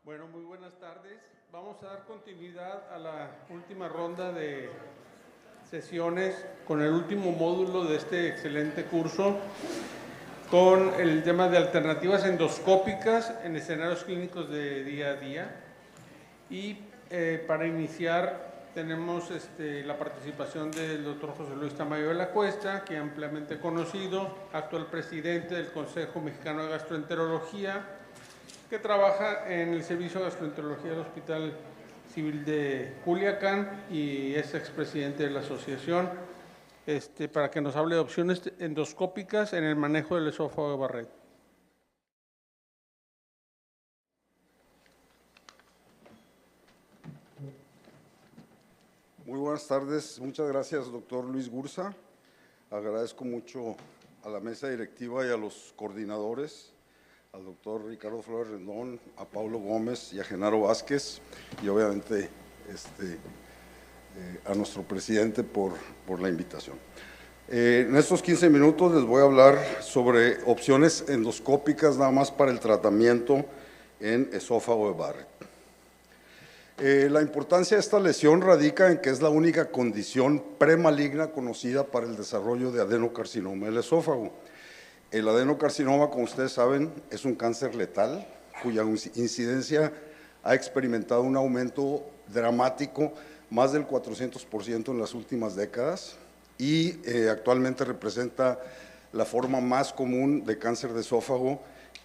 Bueno, muy buenas tardes. Vamos a dar continuidad a la última ronda de sesiones con el último módulo de este excelente curso, con el tema de alternativas endoscópicas en escenarios clínicos de día a día. Y para iniciar tenemos la participación del doctor José Luis Tamayo de la Cuesta, que ampliamente conocido, actual presidente del Consejo Mexicano de Gastroenterología, que trabaja en el Servicio de Gastroenterología del Hospital Civil de Culiacán y es expresidente de la asociación, para que nos hable de opciones endoscópicas en el manejo del esófago de Barrett. Muy buenas tardes, muchas gracias, doctor Luis Gursa. Agradezco mucho a la mesa directiva y a los coordinadores, al doctor Ricardo Flores Rendón, a Paulo Gómez y a Genaro Vázquez, y obviamente a nuestro presidente por la invitación. En estos 15 minutos les voy a hablar sobre opciones endoscópicas nada más para el tratamiento en esófago de Barrett. La importancia de esta lesión radica en que es la única condición premaligna conocida para el desarrollo de adenocarcinoma del esófago. El adenocarcinoma, como ustedes saben, es un cáncer letal cuya incidencia ha experimentado un aumento dramático, más del 400% en las últimas décadas, y actualmente representa la forma más común de cáncer de esófago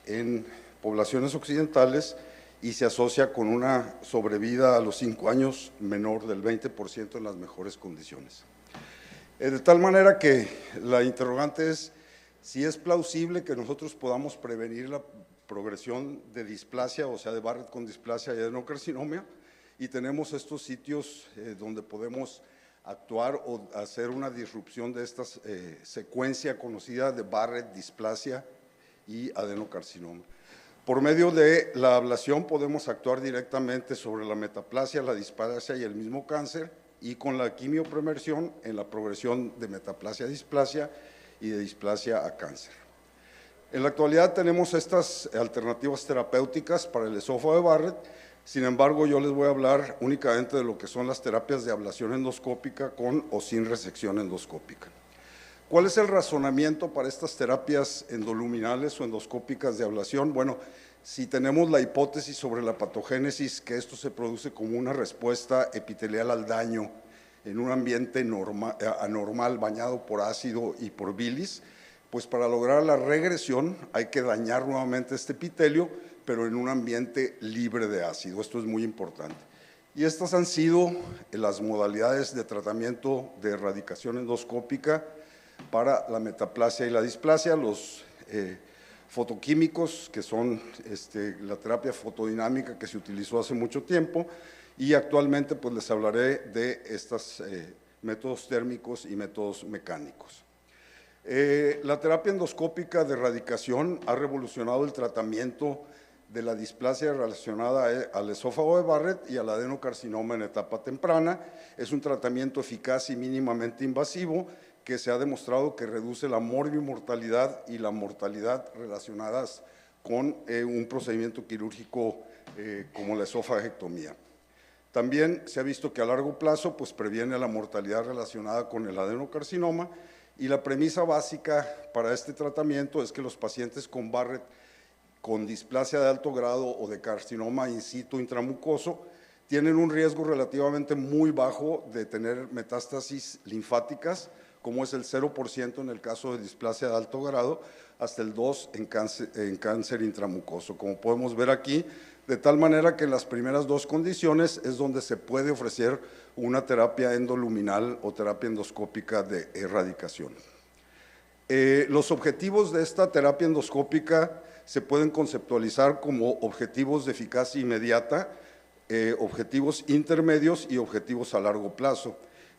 en poblaciones occidentales y se asocia con una sobrevida a los 5 años menor del 20% en las mejores condiciones. De tal manera que la interrogante es si es plausible que nosotros podamos prevenir la progresión de displasia, o sea, de Barrett con displasia y adenocarcinoma, y tenemos estos sitios donde podemos actuar o hacer una disrupción de esta secuencia conocida de Barrett, displasia y adenocarcinoma. Por medio de la ablación podemos actuar directamente sobre la metaplasia, la displasia y el mismo cáncer, y con la quimiopremersión en la progresión de metaplasia a displasia y de displasia a cáncer. En la actualidad tenemos estas alternativas terapéuticas para el esófago de Barrett. Sin embargo, yo les voy a hablar únicamente de lo que son las terapias de ablación endoscópica con o sin resección endoscópica. ¿Cuál es el razonamiento para estas terapias endoluminales o endoscópicas de ablación? Bueno, si tenemos la hipótesis sobre la patogénesis, que esto se produce como una respuesta epitelial al daño en un ambiente anormal bañado por ácido y por bilis, pues para lograr la regresión hay que dañar nuevamente este epitelio, pero en un ambiente libre de ácido. Esto es muy importante. Y estas han sido las modalidades de tratamiento de erradicación endoscópica para la metaplasia y la displasia, los fotoquímicos, que son la terapia fotodinámica que se utilizó hace mucho tiempo, y actualmente pues les hablaré de estos métodos térmicos y métodos mecánicos. La terapia endoscópica de erradicación ha revolucionado el tratamiento de la displasia relacionada al esófago de Barrett y al adenocarcinoma en etapa temprana. Es un tratamiento eficaz y mínimamente invasivo que se ha demostrado que reduce la morbimortalidad y la mortalidad relacionadas con un procedimiento quirúrgico como la esofagectomía. También se ha visto que a largo plazo pues, previene la mortalidad relacionada con el adenocarcinoma, y la premisa básica para este tratamiento es que los pacientes con Barrett con displasia de alto grado o de carcinoma in situ intramucoso tienen un riesgo relativamente muy bajo de tener metástasis linfáticas, como es el 0% en el caso de displasia de alto grado, hasta el 2% en cáncer intramucoso, como podemos ver aquí, de tal manera que en las primeras dos condiciones es donde se puede ofrecer una terapia endoluminal o terapia endoscópica de erradicación. Los objetivos de esta terapia endoscópica se pueden conceptualizar como objetivos de eficacia inmediata, objetivos intermedios y objetivos a largo plazo.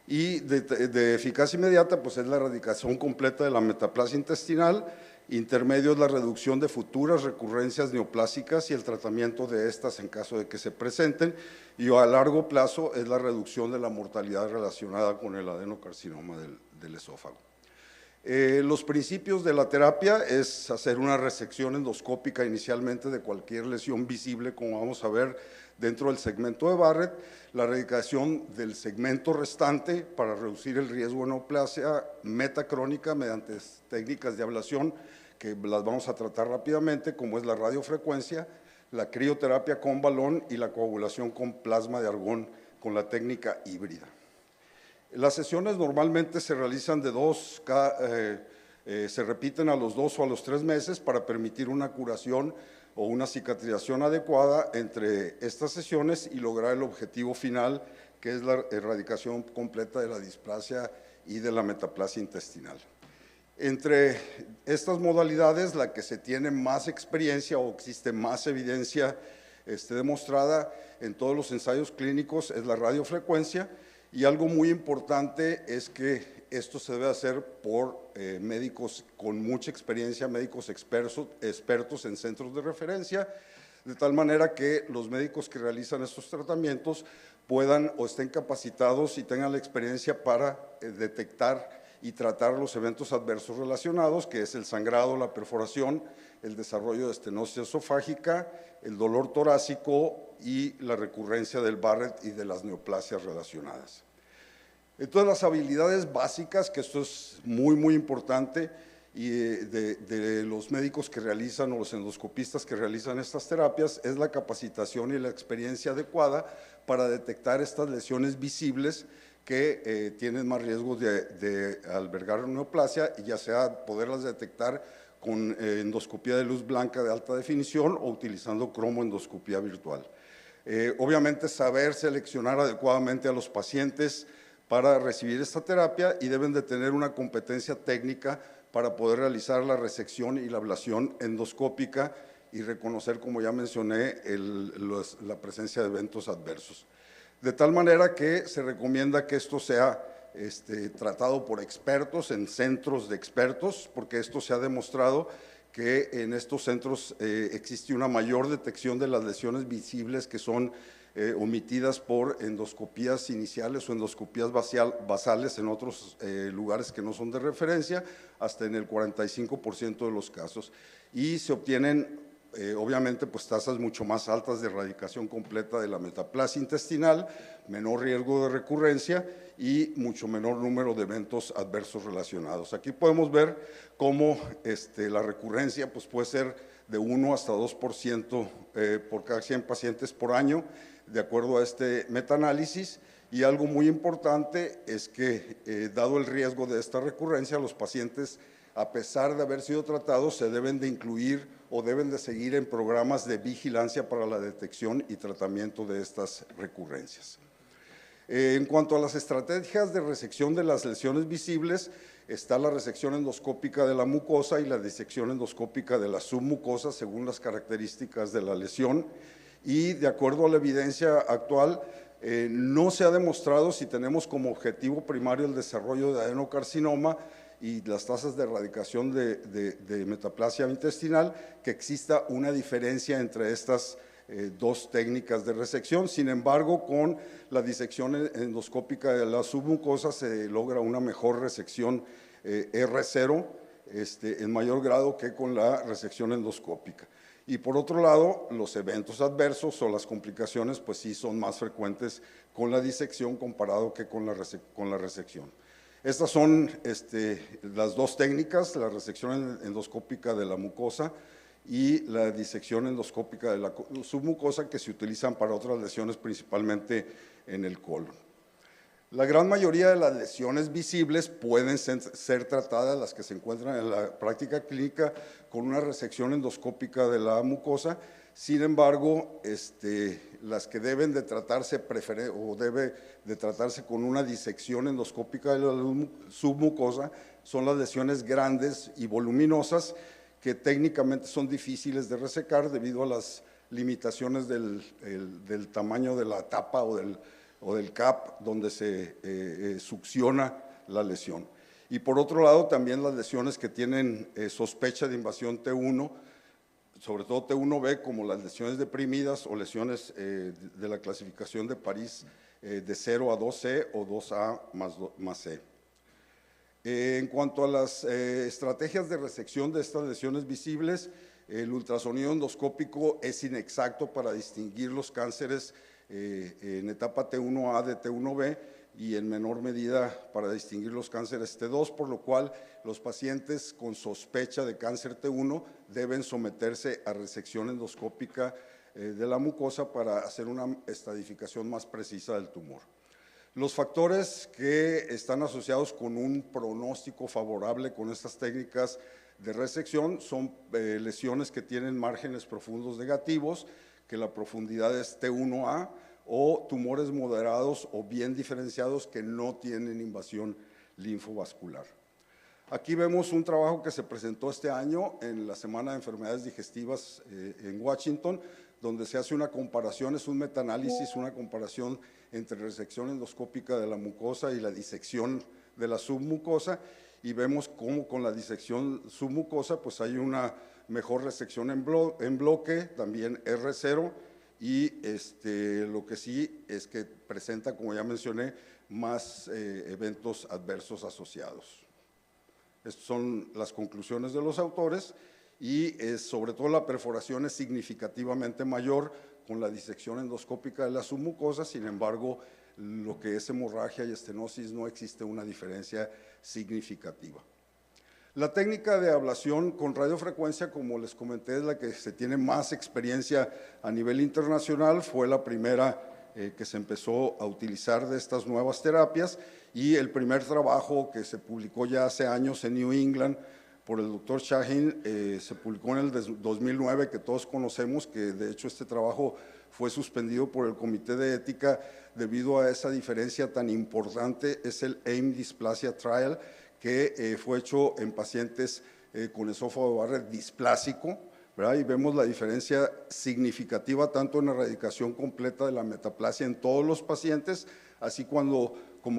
Y de eficacia inmediata pues es la erradicación completa de la metaplasia intestinal, intermedio es la reducción de futuras recurrencias neoplásicas y el tratamiento de estas en caso de que se presenten, y a largo plazo es la reducción de la mortalidad relacionada con el adenocarcinoma del esófago. Los principios de la terapia es hacer una resección endoscópica inicialmente de cualquier lesión visible, como vamos a ver dentro del segmento de Barrett, la erradicación del segmento restante para reducir el riesgo de neoplasia metacrónica mediante técnicas de ablación que las vamos a tratar rápidamente, como es la radiofrecuencia, la crioterapia con balón y la coagulación con plasma de argón con la técnica híbrida. Las sesiones normalmente se realizan se repiten a los 2 o a los 3 meses para permitir una curación o una cicatrización adecuada entre estas sesiones y lograr el objetivo final, que es la erradicación completa de la displasia y de la metaplasia intestinal. Entre estas modalidades, la que se tiene más experiencia o existe más evidencia demostrada en todos los ensayos clínicos es la radiofrecuencia, y algo muy importante es que esto se debe hacer por médicos con mucha experiencia, médicos expertos en centros de referencia, de tal manera que los médicos que realizan estos tratamientos puedan o estén capacitados y tengan la experiencia para detectar y tratar los eventos adversos relacionados, que es el sangrado, la perforación, el desarrollo de estenosis esofágica, el dolor torácico y la recurrencia del Barrett y de las neoplasias relacionadas. Entonces, las habilidades básicas, que esto es muy importante, y de los médicos que realizan o los endoscopistas que realizan estas terapias, es la capacitación y la experiencia adecuada para detectar estas lesiones visibles que tienen más riesgos de albergar neoplasia, y ya sea poderlas detectar con endoscopía de luz blanca de alta definición o utilizando cromoendoscopía virtual. Obviamente, saber seleccionar adecuadamente a los pacientes para recibir esta terapia, y deben de tener una competencia técnica para poder realizar la resección y la ablación endoscópica y reconocer, como ya mencioné, la presencia de eventos adversos. De tal manera que se recomienda que esto sea tratado por expertos en centros de expertos, porque esto se ha demostrado que en estos centros existe una mayor detección de las lesiones visibles que son omitidas por endoscopías iniciales o endoscopías basales en otros lugares que no son de referencia, hasta en el 45% de los casos. Y se obtienen, obviamente, pues tasas mucho más altas de erradicación completa de la metaplasia intestinal, menor riesgo de recurrencia y mucho menor número de eventos adversos relacionados. Aquí podemos ver cómo la recurrencia pues, puede ser de 1 hasta 2% por cada 100 pacientes por año, de acuerdo a este metaanálisis. Y algo muy importante es que, dado el riesgo de esta recurrencia, los pacientes, a pesar de haber sido tratados, se deben de incluir o deben de seguir en programas de vigilancia para la detección y tratamiento de estas recurrencias. En cuanto a las estrategias de resección de las lesiones visibles, está la resección endoscópica de la mucosa y la disección endoscópica de la submucosa según las características de la lesión, y de acuerdo a la evidencia actual, no se ha demostrado, si tenemos como objetivo primario el desarrollo de adenocarcinoma y las tasas de erradicación de metaplasia intestinal, que exista una diferencia entre estas dos técnicas de resección. Sin embargo, con la disección endoscópica de la submucosa se logra una mejor resección R0 en mayor grado que con la resección endoscópica. Y por otro lado, los eventos adversos o las complicaciones pues sí son más frecuentes con la disección comparado que con la resección. Estas son las dos técnicas, la resección endoscópica de la mucosa y la disección endoscópica de la submucosa, que se utilizan para otras lesiones, principalmente en el colon. La gran mayoría de las lesiones visibles pueden ser tratadas, las que se encuentran en la práctica clínica, con una resección endoscópica de la mucosa. Sin embargo, las que deben de tratarse con una disección endoscópica de la submucosa son las lesiones grandes y voluminosas, que técnicamente son difíciles de resecar debido a las limitaciones del tamaño de la tapa o del cap donde se succiona la lesión. Y por otro lado, también las lesiones que tienen sospecha de invasión T1, sobre todo T1B, como las lesiones deprimidas o lesiones de la clasificación de París de 0 a 2C o 2A más C. En cuanto a las estrategias de resección de estas lesiones visibles, el ultrasonido endoscópico es inexacto para distinguir los cánceres en etapa T1A de T1B y en menor medida para distinguir los cánceres T2, por lo cual los pacientes con sospecha de cáncer T1 deben someterse a resección endoscópica de la mucosa para hacer una estadificación más precisa del tumor. Los factores que están asociados con un pronóstico favorable con estas técnicas de resección son lesiones que tienen márgenes profundos negativos, que la profundidad es T1A, o tumores moderados o bien diferenciados que no tienen invasión linfovascular. Aquí vemos un trabajo que se presentó este año en la Semana de Enfermedades Digestivas en Washington, donde se hace una comparación, es un metaanálisis, una comparación entre resección endoscópica de la mucosa y la disección de la submucosa, y vemos cómo con la disección submucosa pues hay una mejor resección en bloque, también R0, y lo que sí es que presenta, como ya mencioné, más eventos adversos asociados. Estas son las conclusiones de los autores y sobre todo la perforación es significativamente mayor con la disección endoscópica de la submucosa, sin embargo, lo que es hemorragia y estenosis no existe una diferencia significativa. La técnica de ablación con radiofrecuencia, como les comenté, es la que se tiene más experiencia a nivel internacional, fue la primera que se empezó a utilizar de estas nuevas terapias y el primer trabajo que se publicó ya hace años en New England por el doctor Shahin se publicó en el 2009, que todos conocemos, que de hecho este trabajo fue suspendido por el Comité de Ética debido a esa diferencia tan importante, es el AIM Dysplasia Trial, que fue hecho en pacientes con esófago de Barrett displásico, ¿verdad? Y vemos la diferencia significativa tanto en la erradicación completa de la metaplasia en todos los pacientes, así como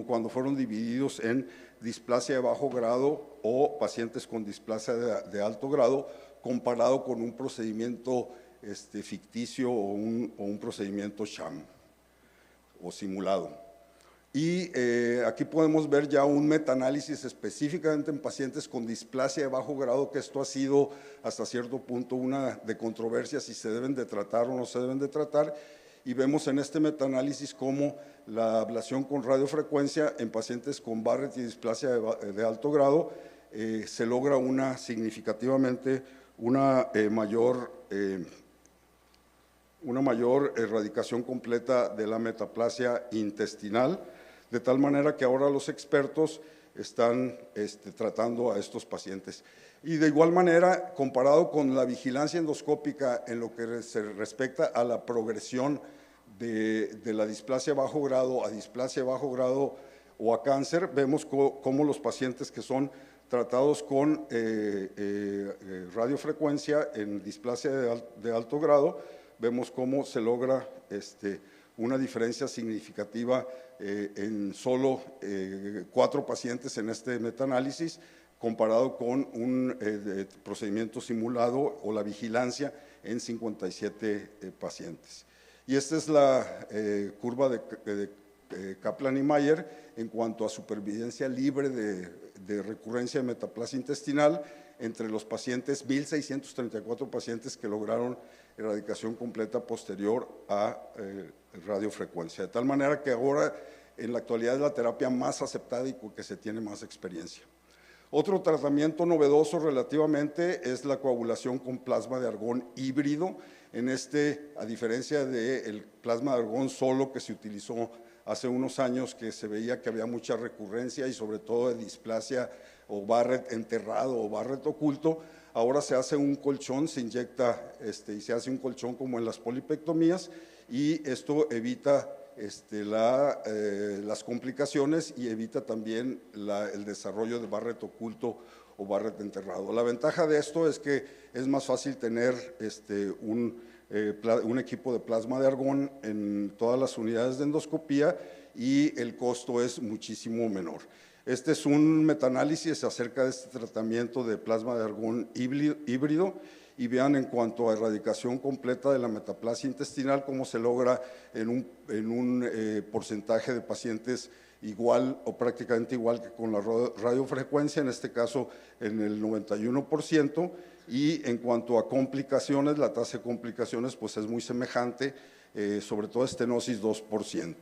cuando fueron divididos en displasia de bajo grado o pacientes con displasia de alto grado, comparado con un procedimiento ficticio o un procedimiento sham o simulado. Y aquí podemos ver ya un metaanálisis específicamente en pacientes con displasia de bajo grado, que esto ha sido hasta cierto punto una de controversia si se deben de tratar o no se deben de tratar, y vemos en este metaanálisis cómo la ablación con radiofrecuencia en pacientes con Barrett y displasia de alto grado se logra significativamente una mayor erradicación completa de la metaplasia intestinal, de tal manera que ahora los expertos están tratando a estos pacientes. Y de igual manera, comparado con la vigilancia endoscópica en lo que se respecta a la progresión de la displasia bajo grado a displasia bajo grado o a cáncer, vemos cómo los pacientes que son tratados con radiofrecuencia en displasia de alto grado, vemos cómo se logra una diferencia significativa en solo 4 pacientes en este metaanálisis, comparado con un procedimiento simulado o la vigilancia en 57 pacientes. Y esta es la curva de Kaplan y Mayer en cuanto a supervivencia libre de recurrencia de metaplasia intestinal entre los pacientes, 1.634 pacientes que lograron erradicación completa posterior a radiofrecuencia, de tal manera que ahora en la actualidad es la terapia más aceptada y con que se tiene más experiencia. Otro tratamiento novedoso relativamente es la coagulación con plasma de argón híbrido. A diferencia del plasma de argón solo que se utilizó hace unos años, que se veía que había mucha recurrencia y sobre todo de displasia o Barrett enterrado o Barrett oculto, ahora se hace un colchón, se inyecta y se hace un colchón como en las polipectomías, y esto evita las complicaciones y evita también el desarrollo de Barrett oculto o Barrett enterrado. La ventaja de esto es que es más fácil tener un equipo de plasma de argón en todas las unidades de endoscopía y el costo es muchísimo menor. Este es un metaanálisis acerca de este tratamiento de plasma de argón híbrido y vean en cuanto a erradicación completa de la metaplasia intestinal, cómo se logra en un porcentaje de pacientes igual o prácticamente igual que con la radiofrecuencia, en este caso en el 91%, y en cuanto a complicaciones, la tasa de complicaciones pues es muy semejante, sobre todo estenosis 2%.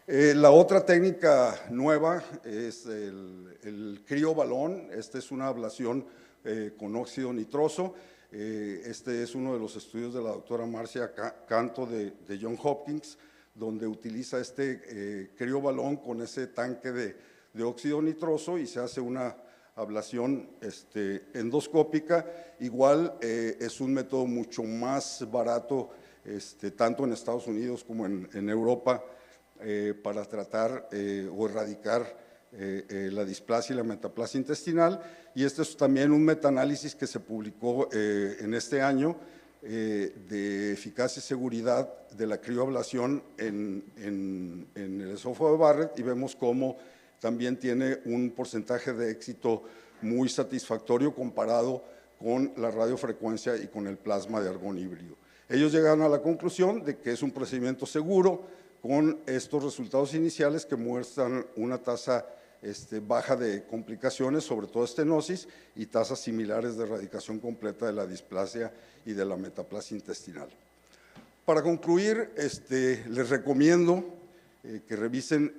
La otra técnica nueva es el criobalón. Esta es una ablación con óxido nitroso. Este es uno de los estudios de la doctora Marcia Canto de Johns Hopkins, donde utiliza este criobalón con ese tanque de óxido nitroso y se hace una ablación endoscópica. Igual es un método mucho más barato, tanto en Estados Unidos como en Europa, para tratar o erradicar la displasia y la metaplasia intestinal. Y este es también un metaanálisis que se publicó en este año de eficacia y seguridad de la crioablación en el esófago de Barrett, y vemos cómo también tiene un porcentaje de éxito muy satisfactorio comparado con la radiofrecuencia y con el plasma de argón híbrido. Ellos llegan a la conclusión de que es un procedimiento seguro, con estos resultados iniciales que muestran una tasa baja de complicaciones, sobre todo estenosis, y tasas similares de erradicación completa de la displasia y de la metaplasia intestinal. Para concluir, les recomiendo que revisen,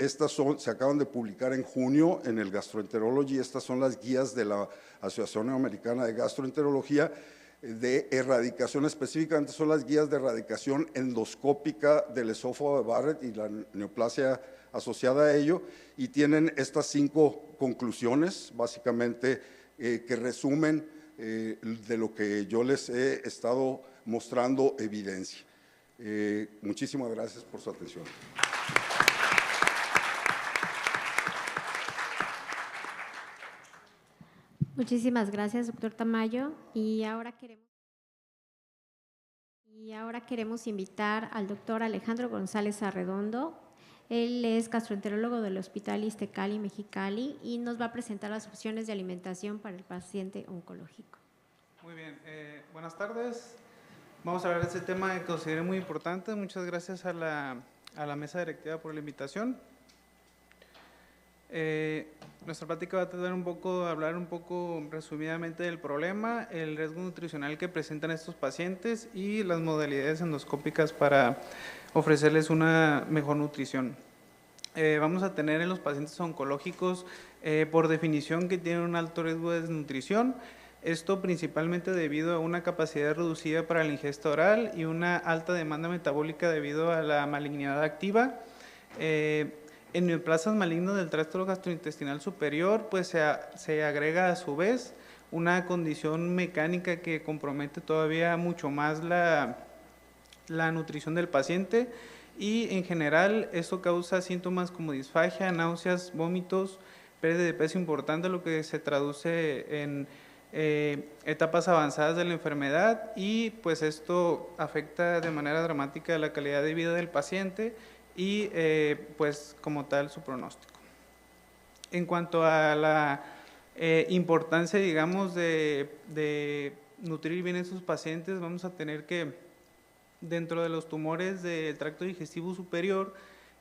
se acaban de publicar en junio en el Gastroenterology, estas son las guías de la Asociación Americana de Gastroenterología, de erradicación, específicamente son las guías de erradicación endoscópica del esófago de Barrett y la neoplasia asociada a ello, y tienen estas 5 conclusiones, básicamente, que resumen de lo que yo les he estado mostrando evidencia. Muchísimas gracias por su atención. Muchísimas gracias, doctor Tamayo. Y ahora queremos invitar al doctor Alejandro González Arredondo. Él es gastroenterólogo del Hospital Iztacali Mexicali y nos va a presentar las opciones de alimentación para el paciente oncológico. Muy bien, buenas tardes. Vamos a hablar de este tema que considero muy importante. Muchas gracias a la mesa directiva por la invitación. Nuestra plática va a tratar hablar un poco resumidamente del problema, el riesgo nutricional que presentan estos pacientes y las modalidades endoscópicas para ofrecerles una mejor nutrición. Vamos a tener en los pacientes oncológicos, por definición, que tienen un alto riesgo de desnutrición. Esto principalmente debido a una capacidad reducida para la ingesta oral y una alta demanda metabólica debido a la malignidad activa. En neoplasias malignas del tracto gastrointestinal superior, pues se agrega a su vez una condición mecánica que compromete todavía mucho más la nutrición del paciente, y en general esto causa síntomas como disfagia, náuseas, vómitos, pérdida de peso importante, lo que se traduce en etapas avanzadas de la enfermedad, y pues esto afecta de manera dramática la calidad de vida del paciente y pues como tal su pronóstico. En cuanto a la importancia, digamos, de nutrir bien a esos pacientes, vamos a tener que dentro de los tumores del tracto digestivo superior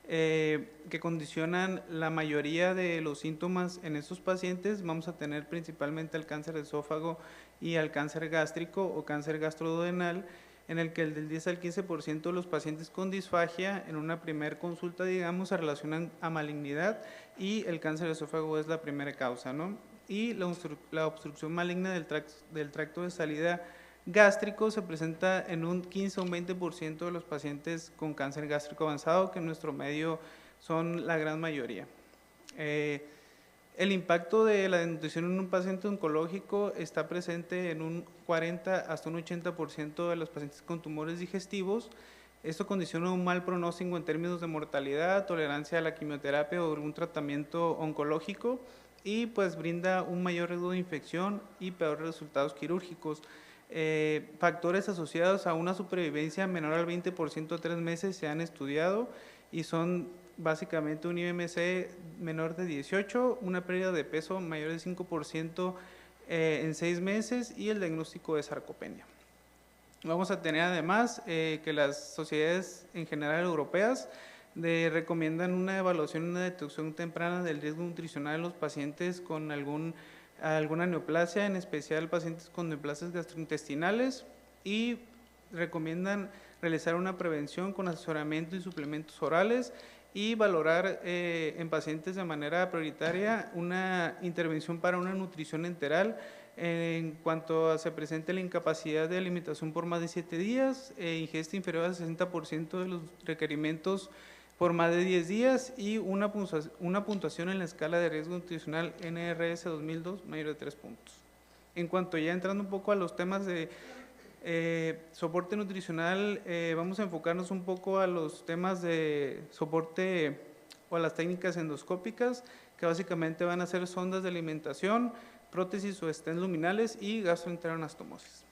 que condicionan la mayoría de los síntomas en estos pacientes, vamos a tener principalmente el cáncer de esófago y el cáncer gástrico o cáncer gastroduodenal, en el que el del 10 al 15% de los pacientes con disfagia en una primera consulta, digamos, se relacionan a malignidad, y el cáncer de esófago es la primera causa, ¿no? Y la obstrucción maligna del tracto de salida gástrico se presenta en un 15 o un 20% de los pacientes con cáncer gástrico avanzado, que en nuestro medio son la gran mayoría. El impacto de la desnutrición en un paciente oncológico está presente en un 40 hasta un 80% de los pacientes con tumores digestivos. Esto condiciona un mal pronóstico en términos de mortalidad, tolerancia a la quimioterapia o algún tratamiento oncológico, y pues brinda un mayor riesgo de infección y peores resultados quirúrgicos. Factores asociados a una supervivencia menor al 20% a 3 meses se han estudiado y son básicamente un IMC menor de 18, una pérdida de peso mayor de 5% en 6 meses y el diagnóstico de sarcopenia. Vamos a tener además que las sociedades en general europeas recomiendan una evaluación y una detección temprana del riesgo nutricional en los pacientes con alguna neoplasia, en especial pacientes con neoplasias gastrointestinales, y recomiendan realizar una prevención con asesoramiento y suplementos orales y valorar en pacientes de manera prioritaria una intervención para una nutrición enteral en cuanto se presente la incapacidad de alimentación por más de 7 días, ingesta inferior al 60% de los requerimientos por más de 10 días y una puntuación en la escala de riesgo nutricional NRS 2002 mayor de 3 puntos. En cuanto ya entrando un poco a los temas de soporte nutricional, vamos a enfocarnos un poco a los temas de soporte o a las técnicas endoscópicas, que básicamente van a ser sondas de alimentación, prótesis o stents luminales y gastroenteroanastomosis.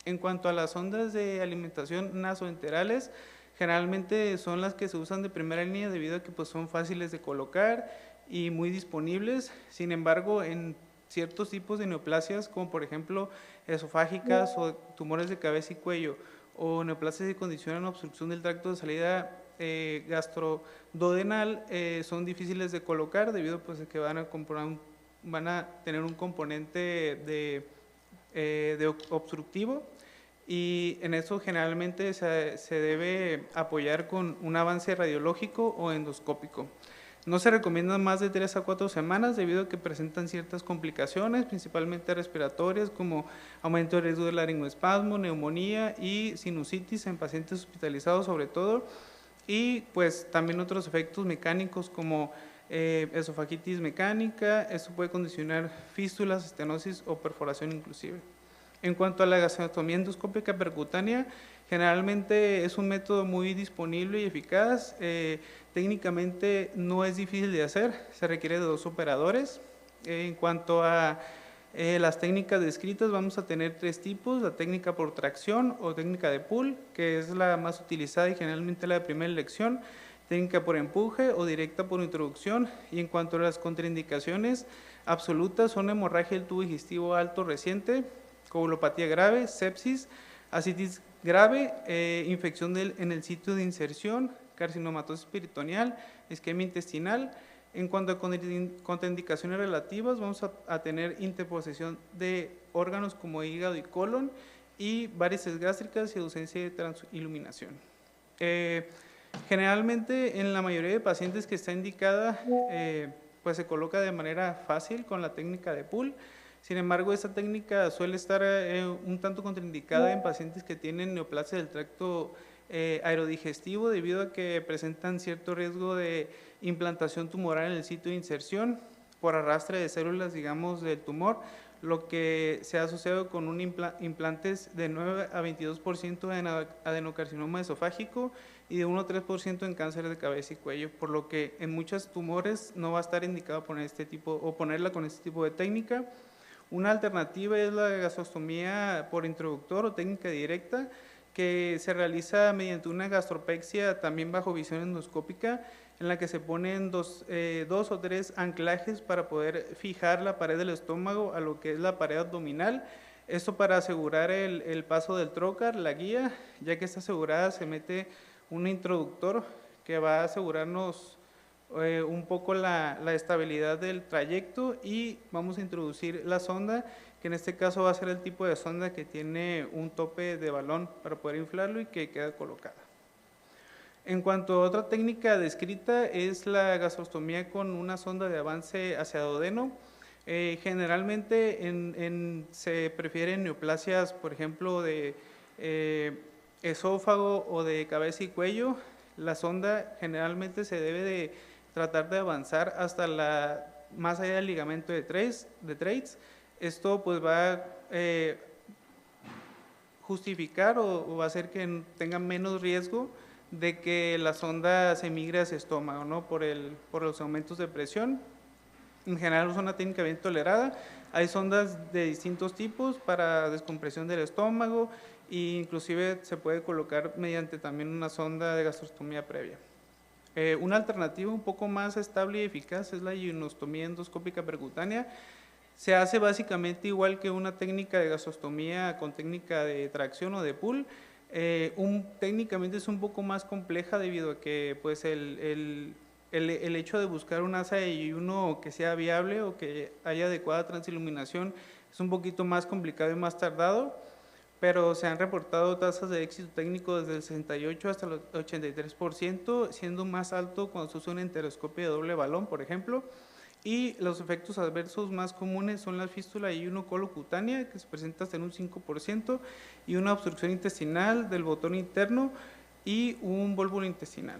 En cuanto a las sondas de alimentación nasoenterales, generalmente son las que se usan de primera línea debido a que pues, son fáciles de colocar y muy disponibles. Sin embargo, en ciertos tipos de neoplasias, como por ejemplo esofágicas o tumores de cabeza y cuello, o neoplasias que condicionan obstrucción del tracto de salida gastroduodenal, son difíciles de colocar debido pues, a que van a tener un componente de obstructivo, y en eso generalmente se debe apoyar con un avance radiológico o endoscópico. No se recomiendan más de 3 a 4 semanas debido a que presentan ciertas complicaciones, principalmente respiratorias, como aumento de riesgo de laringoespasmo, neumonía y sinusitis en pacientes hospitalizados sobre todo, y pues también otros efectos mecánicos como esofagitis mecánica. Esto puede condicionar fístulas, estenosis o perforación inclusive. En cuanto a la gastrostomía endoscópica percutánea, generalmente es un método muy disponible y eficaz. Técnicamente no es difícil de hacer, se requiere de 2 operadores. En cuanto a las técnicas descritas, vamos a tener 3 tipos: la técnica por tracción o técnica de pull, que es la más utilizada y generalmente la de primera elección, técnica por empuje o directa por introducción. Y en cuanto a las contraindicaciones absolutas, son hemorragia del tubo digestivo alto reciente, coagulopatía grave, sepsis, ascitis grave, infección en el sitio de inserción, carcinomatosis peritoneal, isquemia intestinal. En cuanto a contraindicaciones relativas, vamos a tener interposición de órganos como hígado y colon, y varices gástricas y ausencia de transiluminación. Generalmente en la mayoría de pacientes que está indicada, pues se coloca de manera fácil con la técnica de pull. Sin embargo, esta técnica suele estar un tanto contraindicada en pacientes que tienen neoplasia del tracto aerodigestivo debido a que presentan cierto riesgo de implantación tumoral en el sitio de inserción por arrastre de células, digamos, del tumor, lo que se ha asociado con implantes de 9 a 22% en adenocarcinoma esofágico y de 1 a 3% en cáncer de cabeza y cuello, por lo que en muchos tumores no va a estar indicado ponerla con este tipo de técnica. Una alternativa es la gastrostomía por introductor o técnica directa, que se realiza mediante una gastropexia también bajo visión endoscópica, en la que se ponen 2 o 3 anclajes para poder fijar la pared del estómago a lo que es la pared abdominal. Esto para asegurar el paso del trocar, la guía. Ya que está asegurada, se mete un introductor que va a asegurarnos un poco la estabilidad del trayecto, y vamos a introducir la sonda, que en este caso va a ser el tipo de sonda que tiene un tope de balón para poder inflarlo y que queda colocada. En cuanto a otra técnica descrita, es la gastrostomía con una sonda de avance hacia duodeno. Generalmente se prefieren neoplasias, por ejemplo, de esófago o de cabeza y cuello. La sonda generalmente se debe de tratar de avanzar hasta más allá del ligamento de Treitz. Esto pues va a justificar o va a hacer que tenga menos riesgo de que la sonda se migre hacia estómago, ¿no? por los aumentos de presión. En general es una técnica bien tolerada. Hay sondas de distintos tipos para descompresión del estómago, e inclusive se puede colocar mediante también una sonda de gastrostomía previa. Una alternativa un poco más estable y eficaz es la ionostomía endoscópica percutánea. Se hace básicamente igual que una técnica de gastrostomía con técnica de tracción o de pull. Técnicamente es un poco más compleja debido a que pues el hecho de buscar un asa de ayuno que sea viable o que haya adecuada transiluminación es un poquito más complicado y más tardado, pero se han reportado tasas de éxito técnico desde el 68 hasta el 83%, siendo más alto cuando se usa una enteroscopia de doble balón, por ejemplo. Y los efectos adversos más comunes son la fístula y ayuno colocutánea, que se presenta hasta en un 5%, y una obstrucción intestinal del botón interno y un vólvulo intestinal.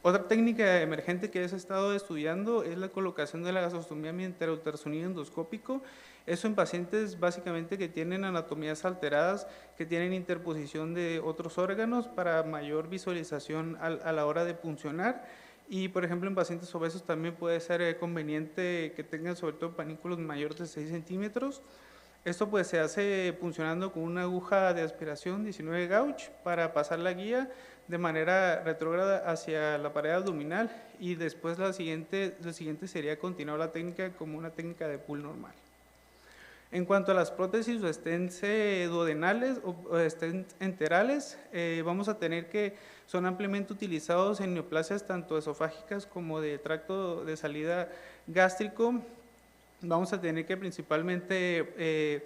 Otra técnica emergente que se ha estado estudiando es la colocación de la gastrostomía mediante ultrasonido endoscópico. Eso en pacientes básicamente que tienen anatomías alteradas, que tienen interposición de otros órganos para mayor visualización a la hora de puncionar. Y por ejemplo en pacientes obesos también puede ser conveniente que tengan sobre todo panículos mayores de 6 centímetros. Esto pues se hace puncionando con una aguja de aspiración 19 gauge para pasar la guía de manera retrógrada hacia la pared abdominal, y después lo siguiente sería continuar la técnica como una técnica de pull normal. En cuanto a las prótesis o stents duodenales o stents enterales, vamos a tener que son ampliamente utilizados en neoplasias tanto esofágicas como de tracto de salida gástrico. Vamos a tener que principalmente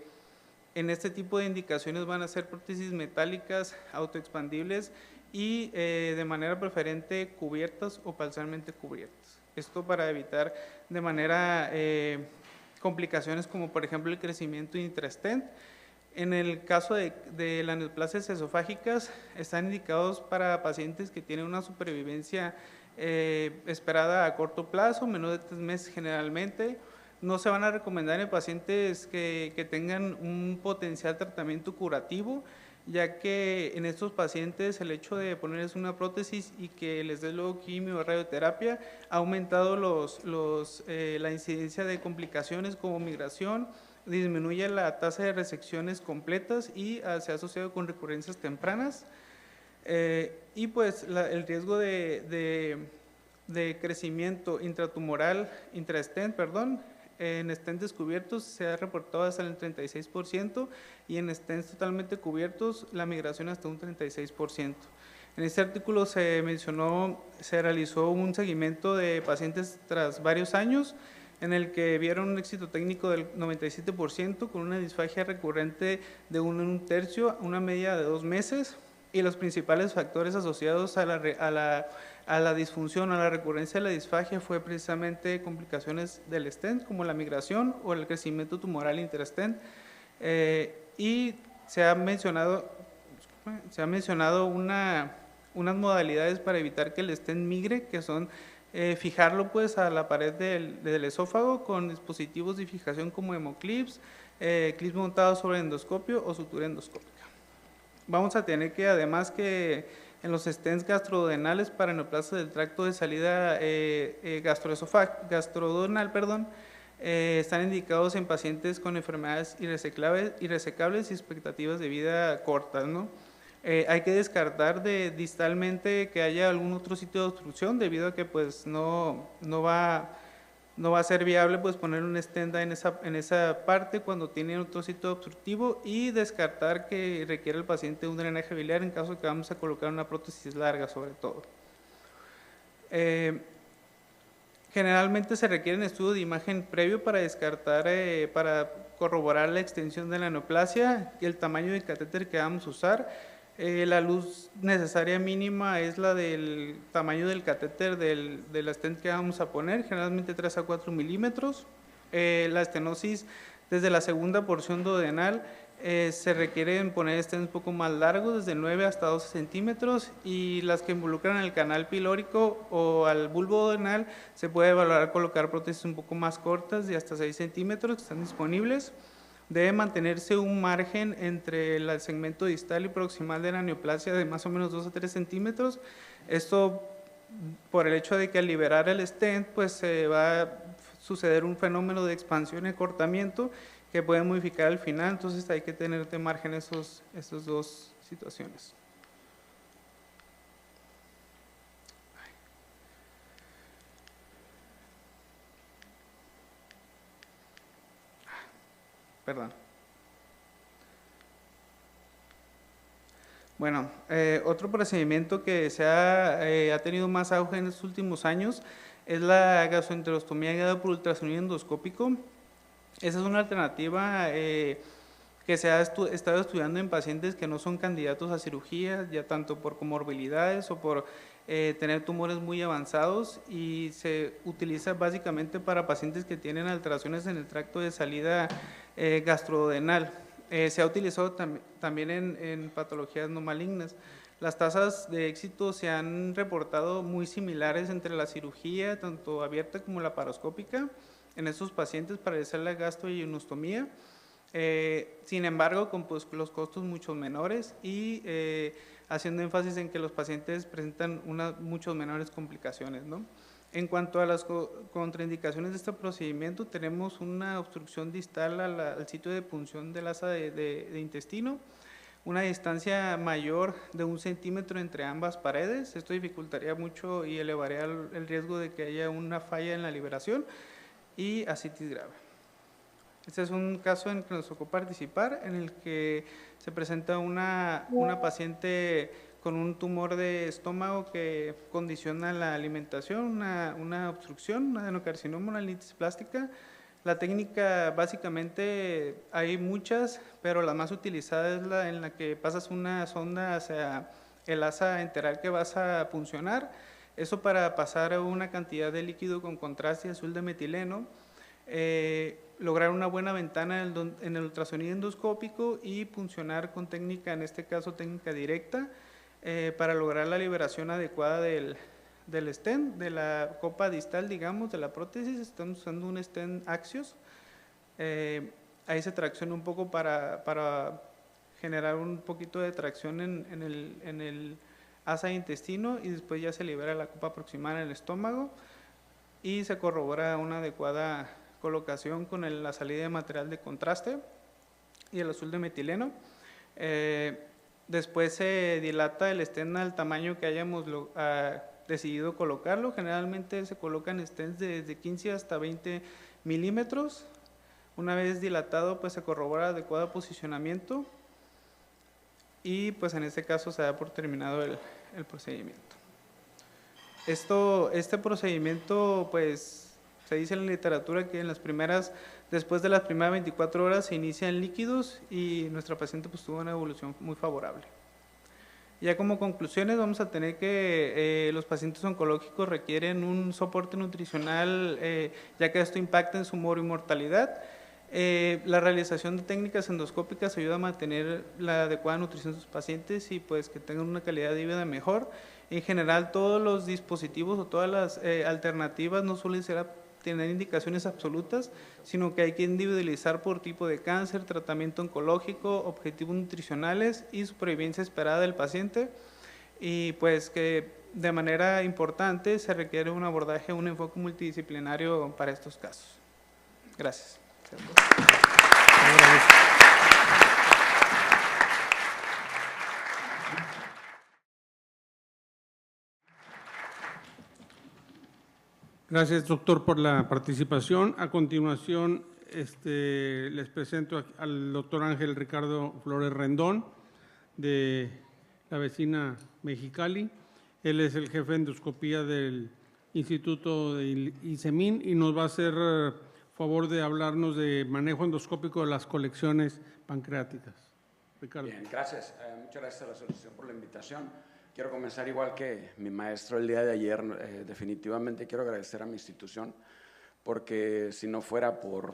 en este tipo de indicaciones van a ser prótesis metálicas autoexpandibles y de manera preferente cubiertas o parcialmente cubiertas. Esto para evitar de manera complicaciones como por ejemplo el crecimiento intrastent. En el caso de las neoplasias esofágicas están indicados para pacientes que tienen una supervivencia esperada a corto plazo, menos de 3 meses generalmente. No se van a recomendar en pacientes que tengan un potencial tratamiento curativo, ya que en estos pacientes el hecho de ponerles una prótesis y que les dé luego quimio o radioterapia ha aumentado la incidencia de complicaciones como migración, disminuye la tasa de resecciones completas y se ha asociado con recurrencias tempranas. Y pues el riesgo de crecimiento intratumoral, intrastent, perdón, en stents descubiertos se ha reportado hasta el 36% y en stents totalmente cubiertos la migración hasta un 36%. En este artículo se realizó un seguimiento de pacientes tras varios años en el que vieron un éxito técnico del 97% con una disfagia recurrente de 1 1/3, una media de 2 meses, y los principales factores asociados a la disfunción, a la recurrencia de la disfagia fue precisamente complicaciones del stent como la migración o el crecimiento tumoral interstent, y se ha mencionado unas modalidades para evitar que el stent migre, que son fijarlo pues a la pared del esófago con dispositivos de fijación como hemoclips, clips montados sobre endoscopio o sutura endoscópica. Vamos a tener que, además que en los stents gastrodenales para neoplasias del tracto de salida gastroduodenal, están indicados en pacientes con enfermedades irresecables y expectativas de vida cortas, ¿no? Hay que descartar distalmente que haya algún otro sitio de obstrucción debido a que pues no va a ser viable pues poner un stent en esa parte cuando tiene otro sitio obstructivo, y descartar que requiere el paciente un drenaje biliar en caso de que vamos a colocar una prótesis larga sobre todo. Generalmente se requiere un estudio de imagen previo para descartar, para corroborar la extensión de la neoplasia y el tamaño del catéter que vamos a usar. La luz necesaria mínima es la del tamaño del catéter de la stent que vamos a poner, generalmente 3 a 4 milímetros. La estenosis desde la segunda porción duodenal se requieren poner stents un poco más largos, desde 9 hasta 12 centímetros, y las que involucran el canal pilórico o al bulbo duodenal se puede valorar colocar prótesis un poco más cortas de hasta 6 centímetros que están disponibles. Debe mantenerse un margen entre el segmento distal y proximal de la neoplasia de más o menos 2 a 3 centímetros. Esto por el hecho de que al liberar el stent pues se va a suceder un fenómeno de expansión y acortamiento que puede modificar al final, entonces hay que tener de margen esas dos situaciones. Perdón. Bueno, otro procedimiento que ha tenido más auge en estos últimos años es la gastroenterostomía guiada por ultrasonido endoscópico. Esa es una alternativa que se ha estado estudiando en pacientes que no son candidatos a cirugía, ya tanto por comorbilidades o por tener tumores muy avanzados, y se utiliza básicamente para pacientes que tienen alteraciones en el tracto de salida gastrodenal. Se ha utilizado también en patologías no malignas. Las tasas de éxito se han reportado muy similares entre la cirugía, tanto abierta como laparoscópica, en estos pacientes para realizar la gastroyenostomía. Sin embargo, con los costos mucho menores y haciendo énfasis en que los pacientes presentan muchas menores complicaciones, ¿no? En cuanto a las contraindicaciones de este procedimiento, tenemos una obstrucción distal al sitio de punción del asa de intestino, una distancia mayor de 1 centímetro entre ambas paredes. Esto dificultaría mucho y elevaría el riesgo de que haya una falla en la liberación, y ascitis grave. Este es un caso en el que nos tocó participar, en el que se presenta una paciente con un tumor de estómago que condiciona la alimentación, una obstrucción, un adenocarcinoma, una litis plástica. La técnica, básicamente, hay muchas, pero la más utilizada es la en la que pasas una sonda hacia el asa enteral que vas a puncionar. Eso para pasar una cantidad de líquido con contraste azul de metileno, lograr una buena ventana en el ultrasonido endoscópico y puncionar con técnica, en este caso técnica directa, para lograr la liberación adecuada del stent, de la copa distal, digamos, de la prótesis. Estamos usando un stent Axios. Ahí se tracciona un poco para generar un poquito de tracción en el asa de intestino, y después ya se libera la copa proximal en el estómago y se corrobora una adecuada colocación con la salida de material de contraste y el azul de metileno. Después se dilata el stent al tamaño que hayamos decidido colocarlo. Generalmente se colocan stents desde 15 hasta 20 milímetros. Una vez dilatado, pues se corrobora adecuado posicionamiento, y pues en este caso se da por terminado el procedimiento. Este procedimiento, pues se dice en la literatura que después de las primeras 24 horas se inician líquidos, y nuestra paciente pues tuvo una evolución muy favorable. Ya como conclusiones, vamos a tener que los pacientes oncológicos requieren un soporte nutricional, ya que esto impacta en su humor y mortalidad. La realización de técnicas endoscópicas ayuda a mantener la adecuada nutrición de sus pacientes y pues que tengan una calidad de vida mejor. En general, todos los dispositivos o todas las alternativas no suelen tener indicaciones absolutas, sino que hay que individualizar por tipo de cáncer, tratamiento oncológico, objetivos nutricionales y supervivencia esperada del paciente, y pues que de manera importante se requiere un abordaje, un enfoque multidisciplinario para estos casos. Gracias. Gracias, doctor, por la participación. A continuación, les presento al doctor Ángel Ricardo Flores Rendón, de la vecina Mexicali. Él es el jefe de endoscopía del Instituto de ICEMIN y nos va a hacer favor de hablarnos de manejo endoscópico de las colecciones pancreáticas. Ricardo. Bien, gracias. Muchas gracias a la asociación por la invitación. Quiero comenzar igual que mi maestro el día de ayer. Definitivamente quiero agradecer a mi institución, porque si no fuera por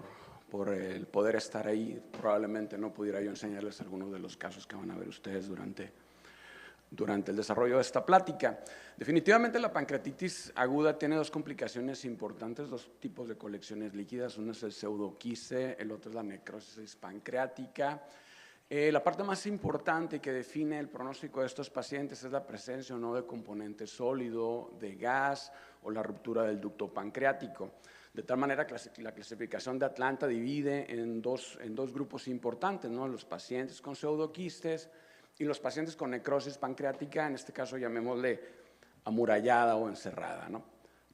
el poder estar ahí, probablemente no pudiera yo enseñarles algunos de los casos que van a ver ustedes durante el desarrollo de esta plática. Definitivamente la pancreatitis aguda tiene dos complicaciones importantes, dos tipos de colecciones líquidas. Uno es el pseudoquiste, el otro es la necrosis pancreática. La parte más importante que define el pronóstico de estos pacientes es la presencia o no de componente sólido, de gas o la ruptura del ducto pancreático. De tal manera que la clasificación de Atlanta divide en dos grupos importantes, ¿no? Los pacientes con pseudoquistes y los pacientes con necrosis pancreática, en este caso llamémosle amurallada o encerrada, ¿no?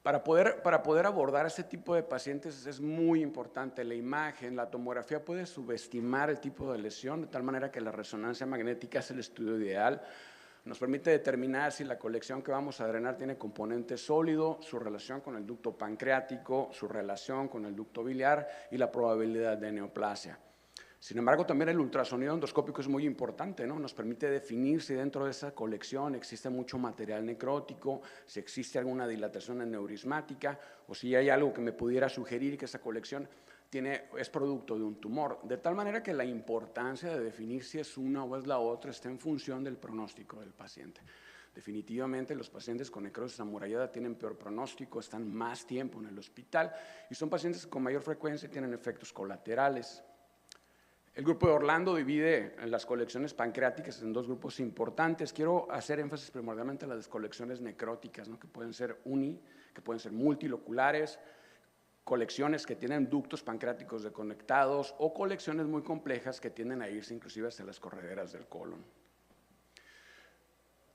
Para poder abordar este tipo de pacientes es muy importante la imagen. La tomografía puede subestimar el tipo de lesión, de tal manera que la resonancia magnética es el estudio ideal. Nos permite determinar si la colección que vamos a drenar tiene componente sólido, su relación con el ducto pancreático, su relación con el ducto biliar y la probabilidad de neoplasia. Sin embargo, también el ultrasonido endoscópico es muy importante, ¿no? Nos permite definir si dentro de esa colección existe mucho material necrótico, si existe alguna dilatación aneurismática o si hay algo que me pudiera sugerir que esa colección es producto de un tumor. De tal manera que la importancia de definir si es una o es la otra está en función del pronóstico del paciente. Definitivamente los pacientes con necrosis amurallada tienen peor pronóstico, están más tiempo en el hospital y son pacientes que con mayor frecuencia tienen efectos colaterales. El grupo de Orlando divide las colecciones pancreáticas en dos grupos importantes. Quiero hacer énfasis primordialmente en las colecciones necróticas, ¿no? Que pueden ser que pueden ser multiloculares, colecciones que tienen ductos pancreáticos desconectados o colecciones muy complejas que tienden a irse inclusive hasta las correderas del colon.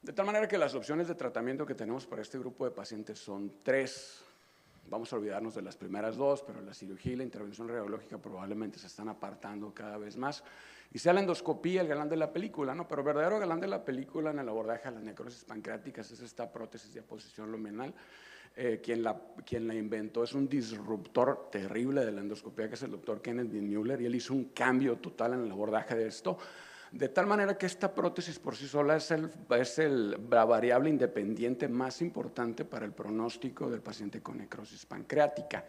De tal manera que las opciones de tratamiento que tenemos para este grupo de pacientes son 3. Vamos a olvidarnos de las primeras 2, pero la cirugía y la intervención radiológica probablemente se están apartando cada vez más. Y sea la endoscopía el galán de la película, ¿no? Pero el verdadero galán de la película en el abordaje a las necrosis pancreáticas es esta prótesis de aposición luminal. Quien la inventó es un disruptor terrible de la endoscopía, que es el doctor Kenneth B. Mueller, y él hizo un cambio total en el abordaje de esto. De tal manera que esta prótesis por sí sola es la variable independiente más importante para el pronóstico del paciente con necrosis pancreática.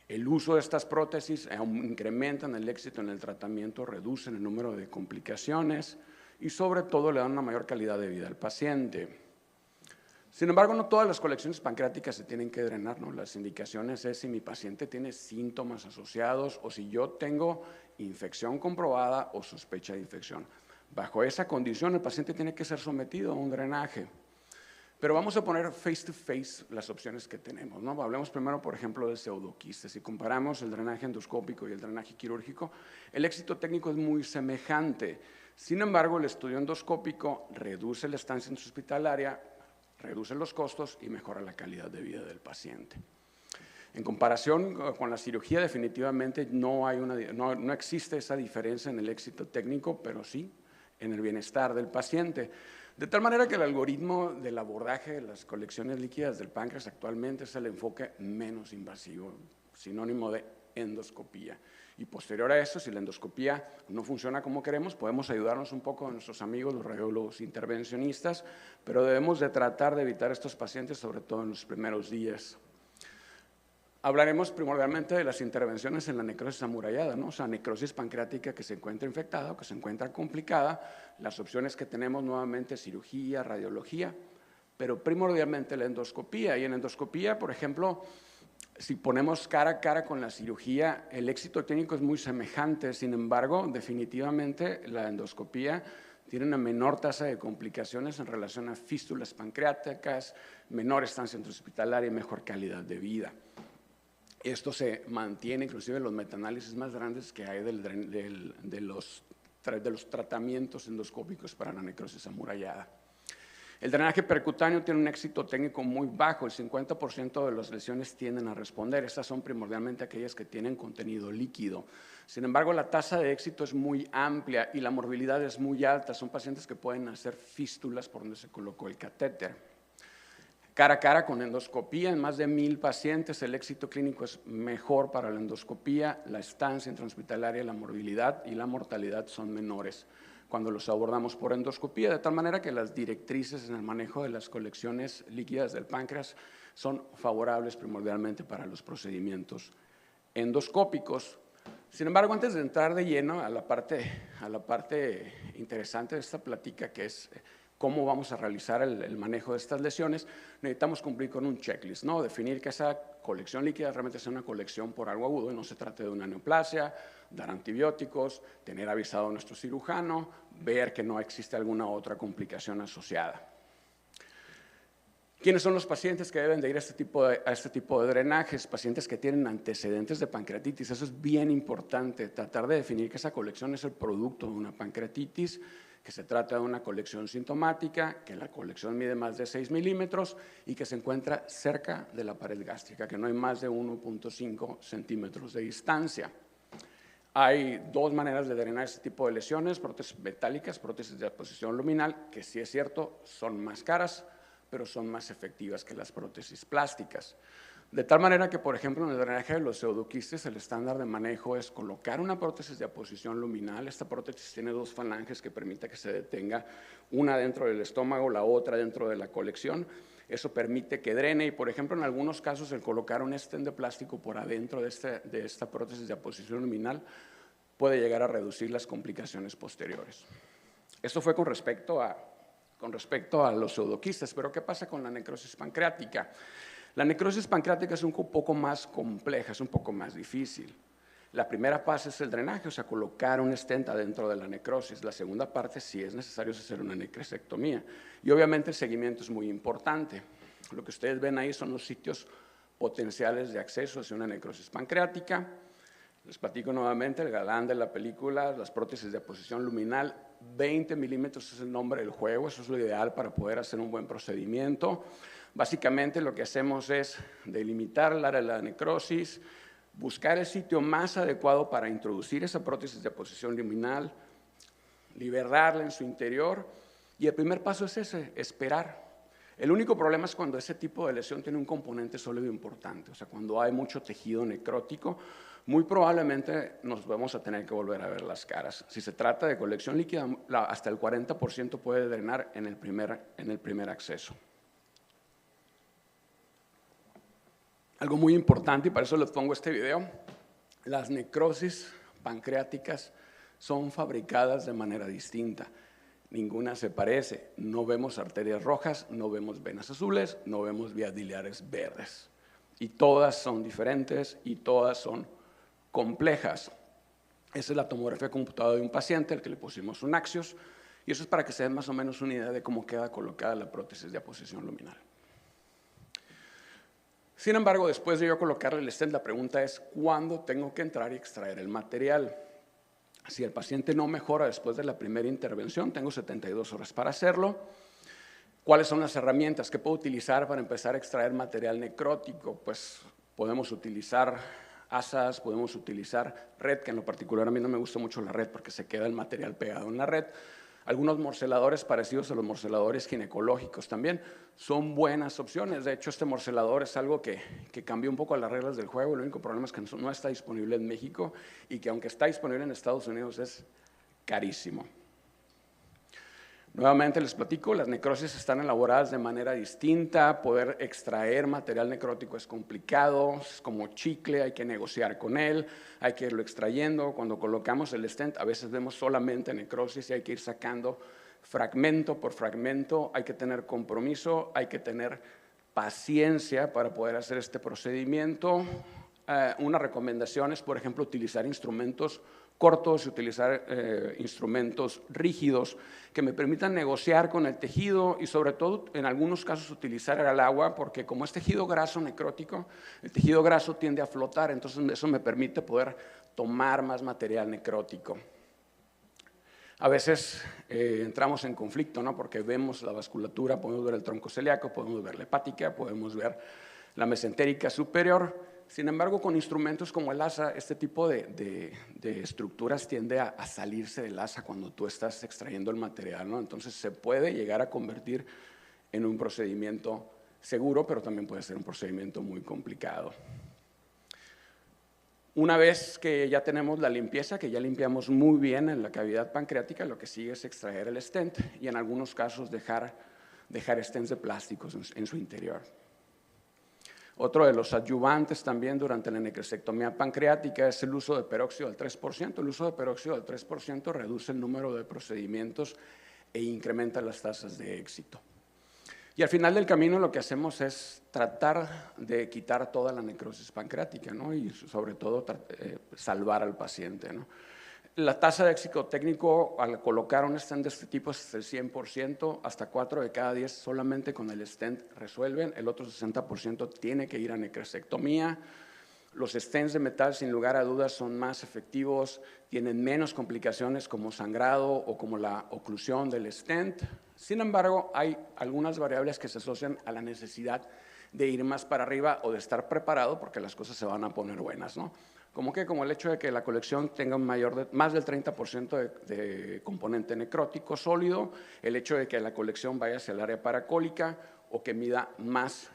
El uso de estas prótesis incrementan el éxito en el tratamiento, reducen el número de complicaciones y sobre todo le dan una mayor calidad de vida al paciente. Sin embargo, no todas las colecciones pancreáticas se tienen que drenar, ¿no? Las indicaciones es si mi paciente tiene síntomas asociados o si yo tengo infección comprobada o sospecha de infección. Bajo esa condición, el paciente tiene que ser sometido a un drenaje. Pero vamos a poner face to face las opciones que tenemos, ¿no? Hablemos primero, por ejemplo, del pseudoquiste. Si comparamos el drenaje endoscópico y el drenaje quirúrgico, el éxito técnico es muy semejante. Sin embargo, el estudio endoscópico reduce la estancia intrahospitalaria, reduce los costos y mejora la calidad de vida del paciente. En comparación con la cirugía, definitivamente no existe esa diferencia en el éxito técnico, pero sí en el bienestar del paciente. De tal manera que el algoritmo del abordaje de las colecciones líquidas del páncreas actualmente es el enfoque menos invasivo, sinónimo de endoscopía. Y posterior a eso, si la endoscopía no funciona como queremos, podemos ayudarnos un poco a nuestros amigos, los radiólogos intervencionistas, pero debemos de tratar de evitar estos pacientes, sobre todo en los primeros días. Hablaremos primordialmente de las intervenciones en la necrosis amurallada, ¿no? O sea, necrosis pancreática que se encuentra infectada o que se encuentra complicada. Las opciones que tenemos nuevamente, cirugía, radiología, pero primordialmente la endoscopía. Y en endoscopía, por ejemplo, si ponemos cara a cara con la cirugía, el éxito técnico es muy semejante. Sin embargo, definitivamente la endoscopía tiene una menor tasa de complicaciones en relación a fístulas pancreáticas, menor estancia intrahospitalaria y mejor calidad de vida. Esto se mantiene inclusive en los metaanálisis más grandes que hay de los tratamientos endoscópicos para la necrosis amurallada. El drenaje percutáneo tiene un éxito técnico muy bajo, el 50% de las lesiones tienden a responder. Estas son primordialmente aquellas que tienen contenido líquido. Sin embargo, la tasa de éxito es muy amplia y la morbilidad es muy alta. Son pacientes que pueden hacer fístulas por donde se colocó el catéter. Cara a cara con endoscopía, en más de 1000 pacientes, el éxito clínico es mejor para la endoscopía, la estancia intrahospitalaria, la morbilidad y la mortalidad son menores cuando los abordamos por endoscopía, de tal manera que las directrices en el manejo de las colecciones líquidas del páncreas son favorables primordialmente para los procedimientos endoscópicos. Sin embargo, antes de entrar de lleno a la parte interesante de esta plática, que es cómo vamos a realizar el manejo de estas lesiones, necesitamos cumplir con un checklist, ¿no? Definir que esa colección líquida realmente sea una colección por algo agudo y no se trate de una neoplasia, dar antibióticos, tener avisado a nuestro cirujano, ver que no existe alguna otra complicación asociada. ¿Quiénes son los pacientes que deben de ir a este tipo de drenajes? Pacientes que tienen antecedentes de pancreatitis. Eso es bien importante, tratar de definir que esa colección es el producto de una pancreatitis, que se trata de una colección sintomática, que la colección mide más de 6 milímetros y que se encuentra cerca de la pared gástrica, que no hay más de 1.5 centímetros de distancia. Hay dos maneras de drenar este tipo de lesiones: prótesis metálicas, prótesis de deposición luminal, que sí es cierto, son más caras, pero son más efectivas que las prótesis plásticas. De tal manera que, por ejemplo, en el drenaje de los pseudoquistes, el estándar de manejo es colocar una prótesis de aposición luminal. Esta prótesis tiene dos falanges que permite que se detenga, una dentro del estómago, la otra dentro de la colección. Eso permite que drene y, por ejemplo, en algunos casos, el colocar un stent de plástico por adentro de esta prótesis de aposición luminal puede llegar a reducir las complicaciones posteriores. Esto fue con respecto a los pseudoquistes, pero ¿qué pasa con la necrosis pancreática? La necrosis pancreática es un poco más compleja, es un poco más difícil. La primera fase es el drenaje, o sea, colocar un stent adentro de la necrosis. La segunda parte, si es necesario, es hacer una necrosectomía. Y obviamente el seguimiento es muy importante. Lo que ustedes ven ahí son los sitios potenciales de acceso hacia una necrosis pancreática. Les platico nuevamente, el galán de la película, las prótesis de aposición luminal, 20 milímetros es el nombre del juego, eso es lo ideal para poder hacer un buen procedimiento. Básicamente lo que hacemos es delimitar el área de la necrosis, buscar el sitio más adecuado para introducir esa prótesis de aposición luminal, liberarla en su interior, y el primer paso es ese, esperar. El único problema es cuando ese tipo de lesión tiene un componente sólido importante, o sea, cuando hay mucho tejido necrótico, muy probablemente nos vamos a tener que volver a ver las caras. Si se trata de colección líquida, hasta el 40% puede drenar en el primer acceso. Algo muy importante, y para eso les pongo este video: las necrosis pancreáticas son fabricadas de manera distinta. Ninguna se parece. No vemos arterias rojas, no vemos venas azules, no vemos vías biliares verdes. Y todas son diferentes y todas son complejas. Esa es la tomografía computada de un paciente al que le pusimos un Axios, y eso es para que se den más o menos una idea de cómo queda colocada la prótesis de aposición luminal. Sin embargo, después de yo colocarle el stent, la pregunta es: ¿cuándo tengo que entrar y extraer el material? Si el paciente no mejora después de la primera intervención, tengo 72 horas para hacerlo. ¿Cuáles son las herramientas que puedo utilizar para empezar a extraer material necrótico? Pues podemos utilizar asas, podemos utilizar red, que en lo particular a mí no me gusta mucho la red porque se queda el material pegado en la red. Algunos morceladores parecidos a los morceladores ginecológicos también son buenas opciones. De hecho, este morcelador es algo que cambió un poco las reglas del juego. El único problema es que no está disponible en México y que aunque está disponible en Estados Unidos es carísimo. Nuevamente les platico, las necrosis están elaboradas de manera distinta. Poder extraer material necrótico es complicado, es como chicle, hay que negociar con él, hay que irlo extrayendo. Cuando colocamos el stent, a veces vemos solamente necrosis y hay que ir sacando fragmento por fragmento. Hay que tener compromiso, hay que tener paciencia para poder hacer este procedimiento. Una recomendación es, por ejemplo, utilizar instrumentos cortos y utilizar instrumentos rígidos que me permitan negociar con el tejido y sobre todo en algunos casos utilizar el agua, porque como es tejido graso necrótico, el tejido graso tiende a flotar, entonces eso me permite poder tomar más material necrótico. A veces entramos en conflicto, ¿no? Porque vemos la vasculatura, podemos ver el tronco celíaco, podemos ver la hepática, podemos ver la mesentérica superior. Sin embargo, con instrumentos como el asa, este tipo de estructuras tiende a salirse del asa cuando tú estás extrayendo el material, ¿no? Entonces se puede llegar a convertir en un procedimiento seguro, pero también puede ser un procedimiento muy complicado. Una vez que ya tenemos la limpieza, que ya limpiamos muy bien en la cavidad pancreática, lo que sigue es extraer el stent y en algunos casos dejar stents de plásticos en su interior. Otro de los adyuvantes también durante la necrosectomía pancreática es el uso de peróxido al 3%. El uso de peróxido al 3% reduce el número de procedimientos e incrementa las tasas de éxito. Y al final del camino lo que hacemos es tratar de quitar toda la necrosis pancreática, ¿no? Y sobre todo salvar al paciente, ¿no? La tasa de éxito técnico al colocar un stent de este tipo es el 100%, hasta 4 de cada 10 solamente con el stent resuelven, el otro 60% tiene que ir a necrosectomía. Los stents de metal, sin lugar a dudas, son más efectivos, tienen menos complicaciones como sangrado o como la oclusión del stent. Sin embargo, hay algunas variables que se asocian a la necesidad de ir más para arriba o de estar preparado porque las cosas se van a poner buenas, ¿no? Como el hecho de que la colección tenga más del 30% de componente necrótico sólido, el hecho de que la colección vaya hacia el área paracólica o que mida más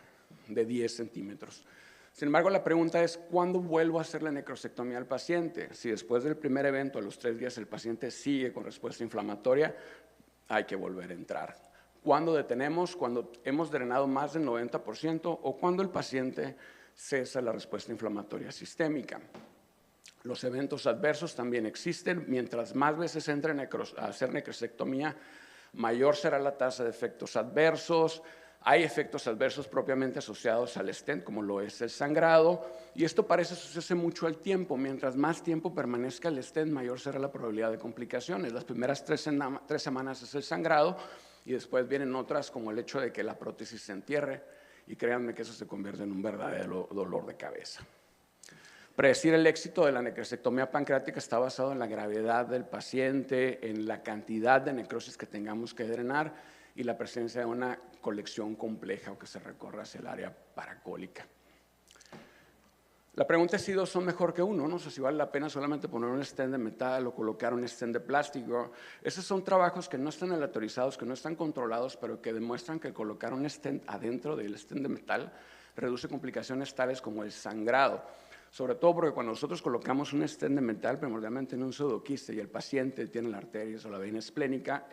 de 10 centímetros. Sin embargo, la pregunta es, ¿cuándo vuelvo a hacer la necrosectomía al paciente? Si después del primer evento, a los 3 días, el paciente sigue con respuesta inflamatoria, hay que volver a entrar. ¿Cuándo detenemos? Cuando hemos drenado más del 90% o cuando el paciente cesa la respuesta inflamatoria sistémica. Los eventos adversos también existen. Mientras más veces entre a hacer necrosectomía, mayor será la tasa de efectos adversos. Hay efectos adversos propiamente asociados al stent, como lo es el sangrado, y esto parece asociarse mucho al tiempo. Mientras más tiempo permanezca el stent, mayor será la probabilidad de complicaciones. Las primeras 3 semanas es el sangrado, y después vienen otras como el hecho de que la prótesis se entierre, y créanme que eso se convierte en un verdadero dolor de cabeza. Predecir el éxito de la necrosectomía pancreática está basado en la gravedad del paciente, en la cantidad de necrosis que tengamos que drenar y la presencia de una colección compleja o que se recorra hacia el área paracólica. La pregunta es si 2 son mejor que 1, no sé si vale la pena solamente poner un stent de metal o colocar un stent de plástico. Esos son trabajos que no están aleatorizados, que no están controlados, pero que demuestran que colocar un stent adentro del stent de metal reduce complicaciones tales como el sangrado. Sobre todo porque cuando nosotros colocamos un stent de metal, primordialmente en un pseudoquiste, y el paciente tiene la arteria o la vena esplénica,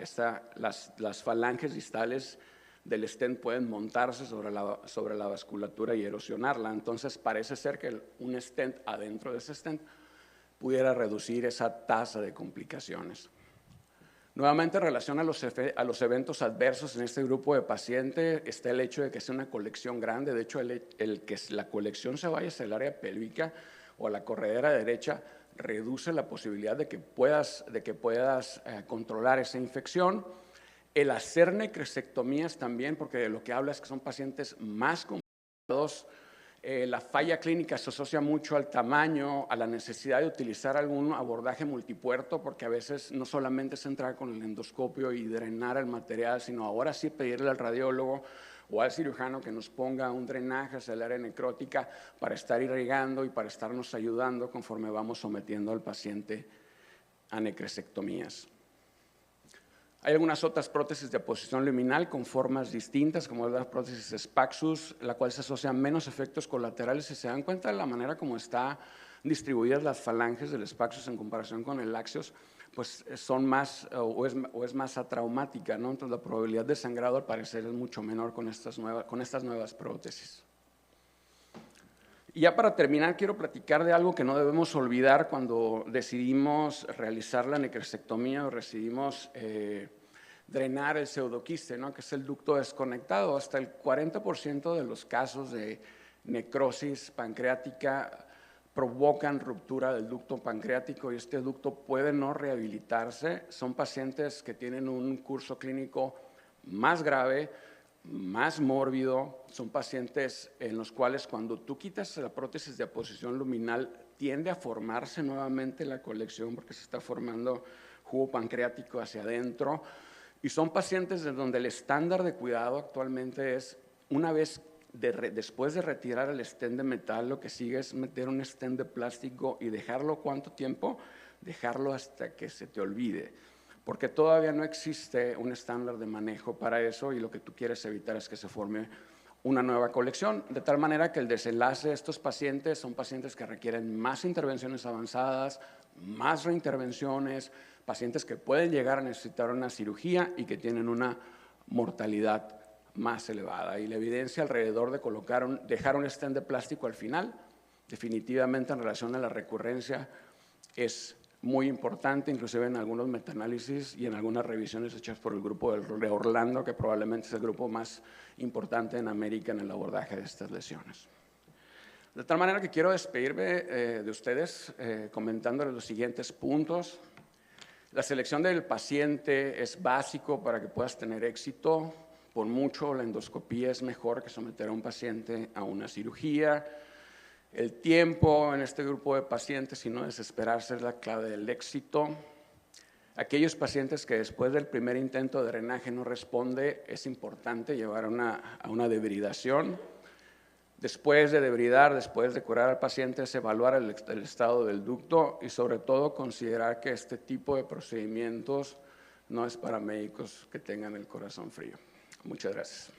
las falanges distales del stent pueden montarse sobre la vasculatura y erosionarla. Entonces parece ser que un stent adentro de ese stent pudiera reducir esa tasa de complicaciones. Nuevamente, en relación a los eventos adversos en este grupo de pacientes, está el hecho de que sea una colección grande. De hecho, el que la colección se vaya hacia el área pélvica o a la corredera derecha reduce la posibilidad de que puedas controlar esa infección. El hacer necrosectomías también, porque de lo que habla es que son pacientes más complicados. La falla clínica se asocia mucho al tamaño, a la necesidad de utilizar algún abordaje multipuerto, porque a veces no solamente es entrar con el endoscopio y drenar el material, sino ahora sí pedirle al radiólogo o al cirujano que nos ponga un drenaje hacia el área necrótica para estar irrigando y para estarnos ayudando conforme vamos sometiendo al paciente a necrosectomías. Hay algunas otras prótesis de posición luminal con formas distintas, como la prótesis Spaxus, la cual se asocia a menos efectos colaterales. Si se dan cuenta de la manera como están distribuidas las falanges del Spaxus en comparación con el Axios, pues son más, o es más atraumática, ¿no? Entonces la probabilidad de sangrado al parecer es mucho menor con estas nuevas prótesis. Y ya para terminar, quiero platicar de algo que no debemos olvidar cuando decidimos realizar la necrosectomía o decidimos drenar el pseudoquiste, ¿no? Que es el ducto desconectado. Hasta el 40% de los casos de necrosis pancreática provocan ruptura del ducto pancreático y este ducto puede no rehabilitarse. Son pacientes que tienen un curso clínico más grave, más mórbido, son pacientes en los cuales cuando tú quitas la prótesis de posición luminal tiende a formarse nuevamente la colección porque se está formando jugo pancreático hacia adentro y son pacientes de donde el estándar de cuidado actualmente es una vez después de retirar el stent de metal lo que sigue es meter un stent de plástico y dejarlo ¿cuánto tiempo? Dejarlo hasta que se te olvide. Porque todavía no existe un estándar de manejo para eso y lo que tú quieres evitar es que se forme una nueva colección, de tal manera que el desenlace de estos pacientes son pacientes que requieren más intervenciones avanzadas, más reintervenciones, pacientes que pueden llegar a necesitar una cirugía y que tienen una mortalidad más elevada. Y la evidencia alrededor de dejar un stent de plástico al final, definitivamente en relación a la recurrencia, es muy importante, inclusive en algunos metaanálisis y en algunas revisiones hechas por el grupo de Orlando, que probablemente es el grupo más importante en América en el abordaje de estas lesiones. De tal manera que quiero despedirme de ustedes comentándoles los siguientes puntos. La selección del paciente es básico para que puedas tener éxito. Por mucho, la endoscopía es mejor que someter a un paciente a una cirugía. El tiempo en este grupo de pacientes y no desesperarse es la clave del éxito. Aquellos pacientes que después del primer intento de drenaje no responde, es importante llevar a una debridación. Después de debridar, después de curar al paciente, es evaluar el estado del ducto y sobre todo considerar que este tipo de procedimientos no es para médicos que tengan el corazón frío. Muchas gracias.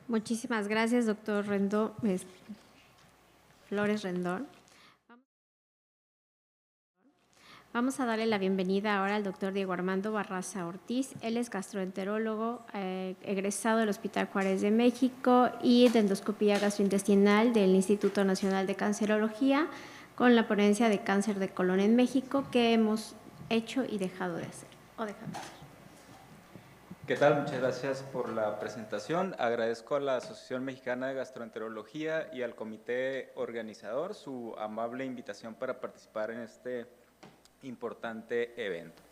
Muchísimas gracias, doctor Flores Rendón. Vamos a darle la bienvenida ahora al doctor Diego Armando Barraza Ortiz. Él es gastroenterólogo egresado del Hospital Juárez de México y de endoscopía gastrointestinal del Instituto Nacional de Cancerología, con la ponencia de cáncer de colon en México que hemos hecho y dejado de hacer. ¿Qué tal? Muchas gracias por la presentación. Agradezco a la Asociación Mexicana de Gastroenterología y al comité organizador su amable invitación para participar en este importante evento.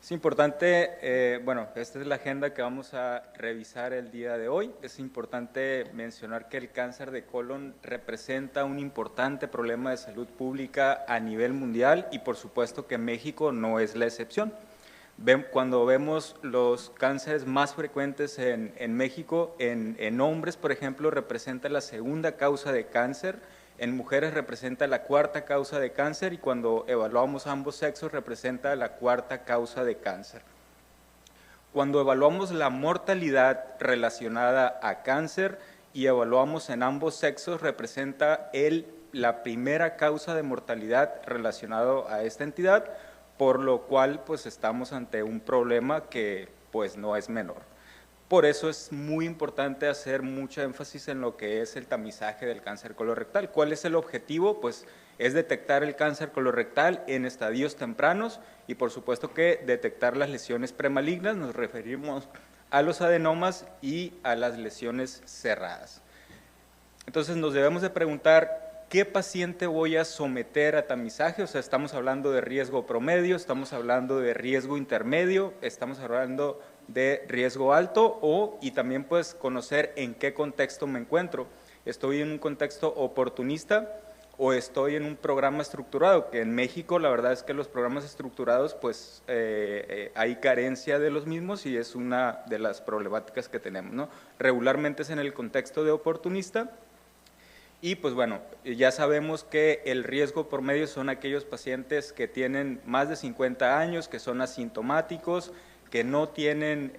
Es importante, bueno, esta es la agenda que vamos a revisar el día de hoy. Es importante mencionar que el cáncer de colon representa un importante problema de salud pública a nivel mundial y por supuesto que México no es la excepción. Cuando vemos los cánceres más frecuentes en México, en hombres, por ejemplo, representa la segunda causa de cáncer, en mujeres representa la cuarta causa de cáncer y cuando evaluamos ambos sexos representa la cuarta causa de cáncer. Cuando evaluamos la mortalidad relacionada a cáncer y evaluamos en ambos sexos representa la primera causa de mortalidad relacionado a esta entidad, por lo cual pues estamos ante un problema que pues no es menor. Por eso es muy importante hacer mucho énfasis en lo que es el tamizaje del cáncer colorectal. ¿Cuál es el objetivo? Pues es detectar el cáncer colorectal en estadios tempranos y por supuesto que detectar las lesiones premalignas, nos referimos a los adenomas y a las lesiones cerradas. Entonces nos debemos de preguntar, ¿qué paciente voy a someter a tamizaje? O sea, estamos hablando de riesgo promedio, estamos hablando de riesgo intermedio, estamos hablando de riesgo alto y también pues conocer en qué contexto me encuentro. ¿Estoy en un contexto oportunista o estoy en un programa estructurado? Que en México la verdad es que los programas estructurados pues hay carencia de los mismos y es una de las problemáticas que tenemos, ¿no? Regularmente es en el contexto de oportunista. Y pues bueno, ya sabemos que el riesgo promedio son aquellos pacientes que tienen más de 50 años, que son asintomáticos, que no tienen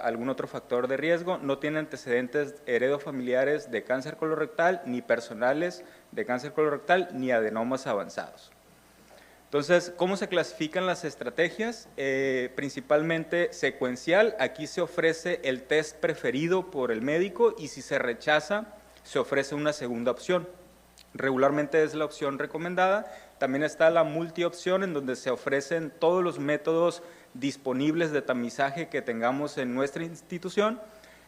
algún otro factor de riesgo, no tienen antecedentes heredofamiliares de cáncer colorectal, ni personales de cáncer colorectal, ni adenomas avanzados. Entonces, ¿cómo se clasifican las estrategias? Principalmente secuencial, aquí se ofrece el test preferido por el médico y si se rechaza, se ofrece una segunda opción. Regularmente es la opción recomendada. También está la multiopción en donde se ofrecen todos los métodos disponibles de tamizaje que tengamos en nuestra institución,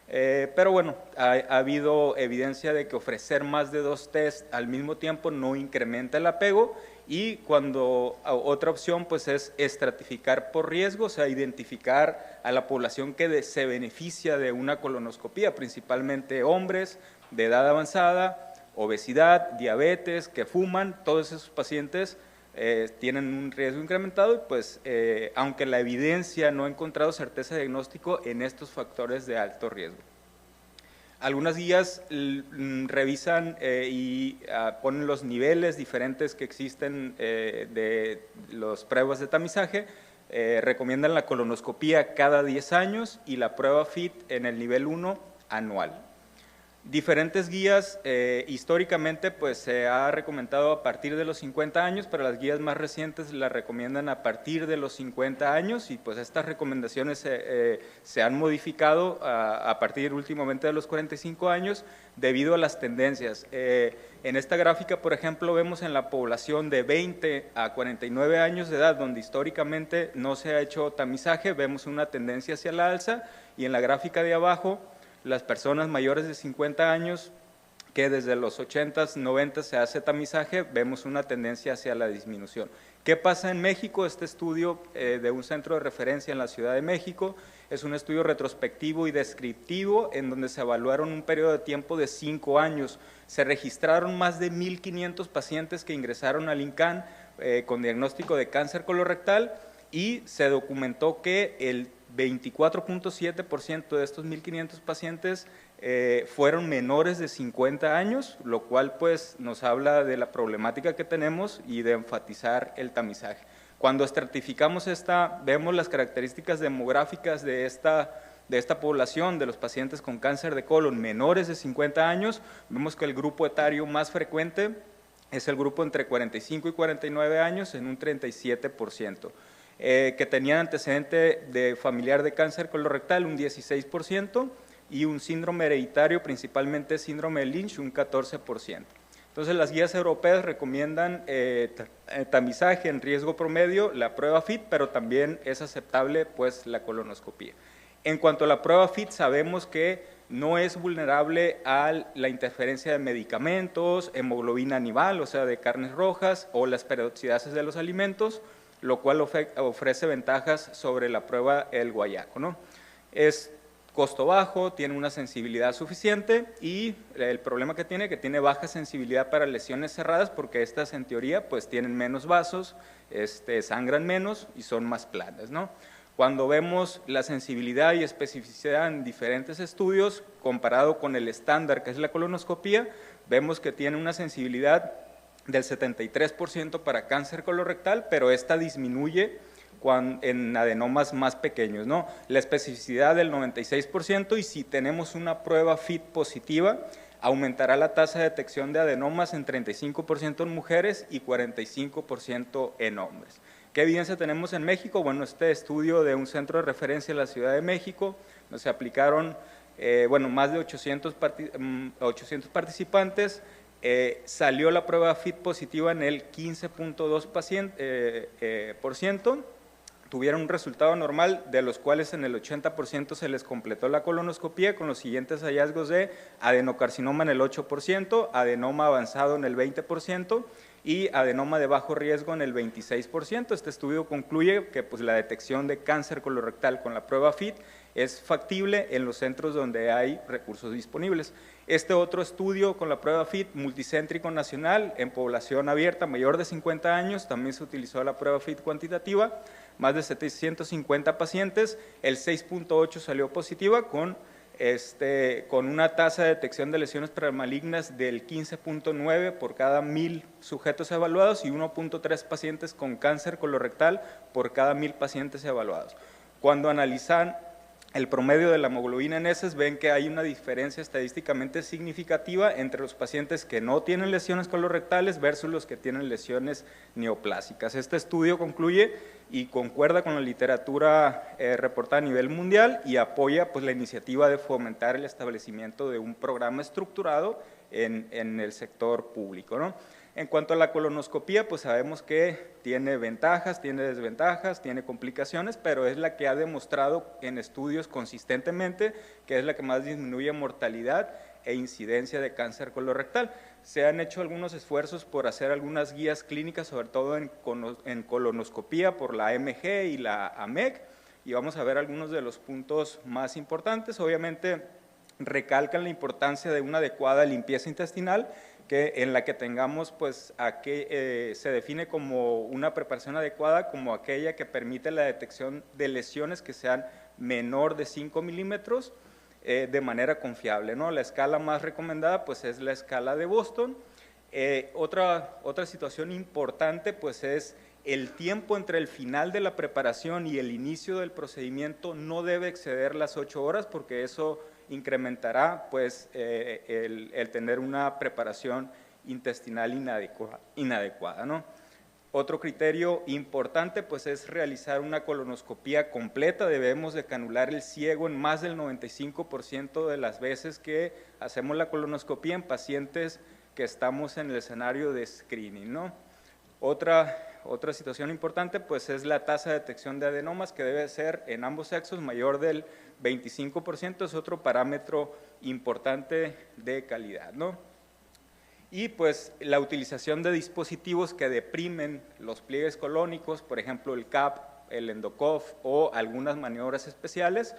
pero bueno, ha habido evidencia de que ofrecer más de 2 tests al mismo tiempo no incrementa el apego y cuando otra opción pues es estratificar por riesgo, o sea, identificar a la población que se beneficia de una colonoscopía, principalmente hombres de edad avanzada, obesidad, diabetes, que fuman, todos esos pacientes tienen un riesgo incrementado y pues aunque la evidencia no ha encontrado certeza de diagnóstico en estos factores de alto riesgo. Algunas guías revisan y ponen los niveles diferentes que existen de las pruebas de tamizaje, recomiendan la colonoscopía cada 10 años y la prueba FIT en el nivel 1 anual. Diferentes guías, históricamente pues se ha recomendado a partir de los 50 años, pero las guías más recientes las recomiendan a partir de los 50 años y pues estas recomendaciones se han modificado a partir últimamente de los 45 años debido a las tendencias. En esta gráfica, por ejemplo, vemos en la población de 20 a 49 años de edad, donde históricamente no se ha hecho tamizaje, vemos una tendencia hacia la alza, y en la gráfica de abajo, las personas mayores de 50 años, que desde los 80s, 90s se hace tamizaje, vemos una tendencia hacia la disminución. ¿Qué pasa en México? Este estudio de un centro de referencia en la Ciudad de México es un estudio retrospectivo y descriptivo en donde se evaluaron un periodo de tiempo de 5 años. Se registraron más de 1,500 pacientes que ingresaron al INCAN con diagnóstico de cáncer colorectal y se documentó que el 24.7% de estos 1,500 pacientes fueron menores de 50 años, lo cual pues nos habla de la problemática que tenemos y de enfatizar el tamizaje. Cuando estratificamos vemos las características demográficas de esta población, de los pacientes con cáncer de colon menores de 50 años, vemos que el grupo etario más frecuente es el grupo entre 45 y 49 años en un 37%. Que tenían antecedente de familiar de cáncer colorectal, un 16%, y un síndrome hereditario, principalmente síndrome de Lynch, un 14%. Entonces, las guías europeas recomiendan tamizaje en riesgo promedio, la prueba FIT, pero también es aceptable pues, la colonoscopía. En cuanto a la prueba FIT, sabemos que no es vulnerable a la interferencia de medicamentos, hemoglobina animal, o sea, de carnes rojas, o las peroxidases de los alimentos, lo cual ofrece ventajas sobre la prueba el guayaco, ¿no? Es costo bajo, tiene una sensibilidad suficiente y el problema que tiene baja sensibilidad para lesiones cerradas porque estas en teoría pues tienen menos vasos, sangran menos y son más planas, ¿no? Cuando vemos la sensibilidad y especificidad en diferentes estudios comparado con el estándar que es la colonoscopía, vemos que tiene una sensibilidad del 73% para cáncer colorectal, pero esta disminuye en adenomas más pequeños, ¿no? La especificidad del 96% y si tenemos una prueba FIT positiva, aumentará la tasa de detección de adenomas en 35% en mujeres y 45% en hombres. ¿Qué evidencia tenemos en México? Bueno, este estudio de un centro de referencia en la Ciudad de México, donde se aplicaron más de 800 participantes, salió la prueba FIT positiva en el 15.2%, tuvieron un resultado normal, de los cuales en el 80% se les completó la colonoscopía con los siguientes hallazgos de adenocarcinoma en el 8%, adenoma avanzado en el 20% y adenoma de bajo riesgo en el 26%. Este estudio concluye que pues, la detección de cáncer colorectal con la prueba FIT es factible en los centros donde hay recursos disponibles. Este otro estudio con la prueba FIT multicéntrico nacional en población abierta mayor de 50 años, también se utilizó la prueba FIT cuantitativa, más de 750 pacientes, el 6.8 salió positiva con una tasa de detección de lesiones premalignas del 15.9 por cada 1,000 sujetos evaluados y 1.3 pacientes con cáncer colorectal por cada 1,000 pacientes evaluados. Cuando analizan el promedio de la hemoglobina en heces, ven que hay una diferencia estadísticamente significativa entre los pacientes que no tienen lesiones colorectales versus los que tienen lesiones neoplásicas. Este estudio concluye y concuerda con la literatura reportada a nivel mundial y apoya pues, la iniciativa de fomentar el establecimiento de un programa estructurado en el sector público, ¿no? En cuanto a la colonoscopía, pues sabemos que tiene ventajas, tiene desventajas, tiene complicaciones, pero es la que ha demostrado en estudios consistentemente que es la que más disminuye mortalidad e incidencia de cáncer colorectal. Se han hecho algunos esfuerzos por hacer algunas guías clínicas, sobre todo en colonoscopía por la AMG y la AMEC, y vamos a ver algunos de los puntos más importantes. Obviamente recalcan la importancia de una adecuada limpieza intestinal, en la que tengamos, pues, se define como una preparación adecuada como aquella que permite la detección de lesiones que sean menor de 5 milímetros de manera confiable, ¿no? La escala más recomendada, pues, es la escala de Boston. Otra situación importante, pues, es el tiempo entre el final de la preparación y el inicio del procedimiento no debe exceder las 8 horas, porque eso incrementará pues, el tener una preparación intestinal inadecuada, ¿no? Otro criterio importante pues, es realizar una colonoscopía completa. Debemos de canular el ciego en más del 95% de las veces que hacemos la colonoscopía en pacientes que estamos en el escenario de screening, ¿no? Otra situación importante pues, es la tasa de detección de adenomas, que debe ser en ambos sexos mayor del 25%, es otro parámetro importante de calidad, ¿no? Y pues la utilización de dispositivos que deprimen los pliegues colónicos, por ejemplo el CAP, el EndoCoff o algunas maniobras especiales,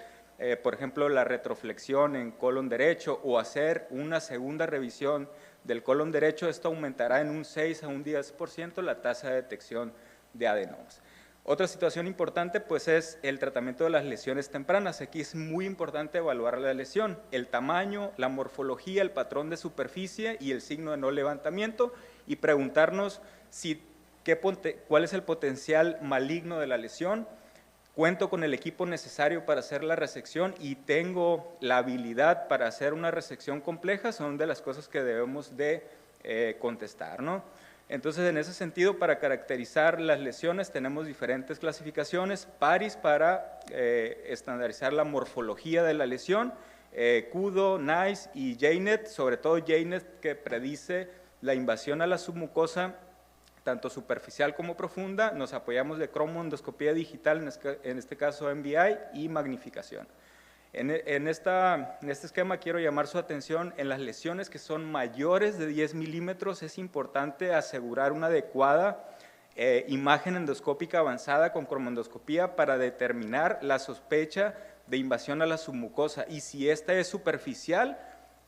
por ejemplo la retroflexión en colon derecho o hacer una segunda revisión del colon derecho, esto aumentará en un 6 a un 10% la tasa de detección de adenomas. Otra situación importante pues, es el tratamiento de las lesiones tempranas. Aquí es muy importante evaluar la lesión, el tamaño, la morfología, el patrón de superficie y el signo de no levantamiento, y preguntarnos cuál es el potencial maligno de la lesión, cuento con el equipo necesario para hacer la resección y tengo la habilidad para hacer una resección compleja. Son de las cosas que debemos de contestar, ¿no? Entonces, en ese sentido, para caracterizar las lesiones tenemos diferentes clasificaciones: PARIS para estandarizar la morfología de la lesión, CUDO, NICE y JNET, sobre todo JNET, que predice la invasión a la submucosa tanto superficial como profunda. Nos apoyamos de cromoendoscopía digital, en este caso MBI, y magnificación. En este esquema quiero llamar su atención en las lesiones que son mayores de 10 milímetros. Es importante asegurar una adecuada imagen endoscópica avanzada con cromoendoscopía para determinar la sospecha de invasión a la submucosa y si esta es superficial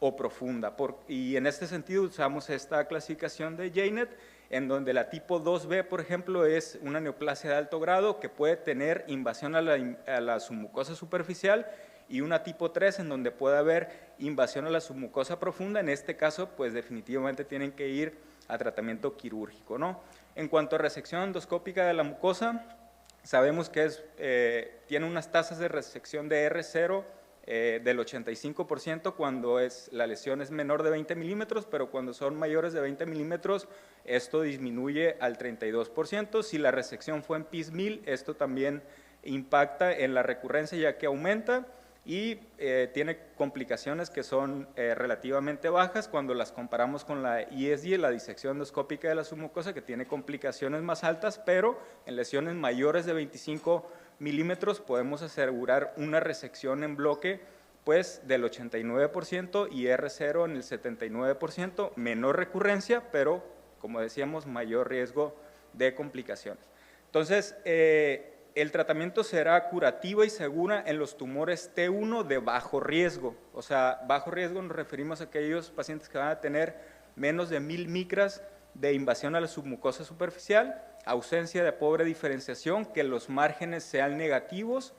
o profunda. Y en este sentido usamos esta clasificación de JNET, en donde la tipo 2B, por ejemplo, es una neoplasia de alto grado que puede tener invasión a la submucosa superficial, y una tipo 3 en donde puede haber invasión a la submucosa profunda. En este caso, pues definitivamente tienen que ir a tratamiento quirúrgico, ¿no? En cuanto a resección endoscópica de la mucosa, sabemos que tiene unas tasas de resección de R0 del 85% cuando la lesión es menor de 20 milímetros, pero cuando son mayores de 20 milímetros, esto disminuye al 32%. Si la resección fue en piecemeal, esto también impacta en la recurrencia, ya que aumenta, y tiene complicaciones que son relativamente bajas cuando las comparamos con la ISD, la disección endoscópica de la submucosa, que tiene complicaciones más altas, pero en lesiones mayores de 25 milímetros podemos asegurar una resección en bloque pues del 89% y R0 en el 79%, menor recurrencia, pero como decíamos, mayor riesgo de complicaciones. Entonces, el tratamiento será curativo y segura en los tumores T1 de bajo riesgo. O sea, bajo riesgo nos referimos a aquellos pacientes que van a tener menos de 1000 micras de invasión a la submucosa superficial, ausencia de pobre diferenciación, que los márgenes sean negativos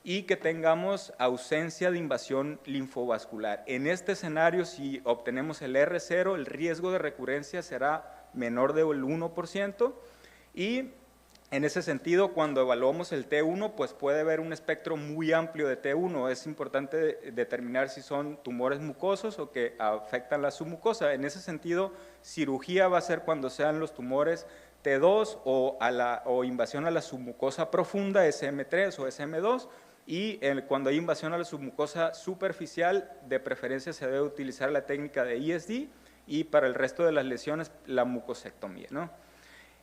y que tengamos ausencia de invasión linfovascular. En este escenario, si obtenemos el R0, el riesgo de recurrencia será menor del 1%, y en ese sentido, cuando evaluamos el T1, pues puede haber un espectro muy amplio de T1. Es importante determinar si son tumores mucosos o que afectan la submucosa. En ese sentido, cirugía va a ser cuando sean los tumores T2 o invasión a la submucosa profunda, SM3 o SM2, y cuando hay invasión a la submucosa superficial, de preferencia se debe utilizar la técnica de ISD, y para el resto de las lesiones, la mucosectomía, ¿no?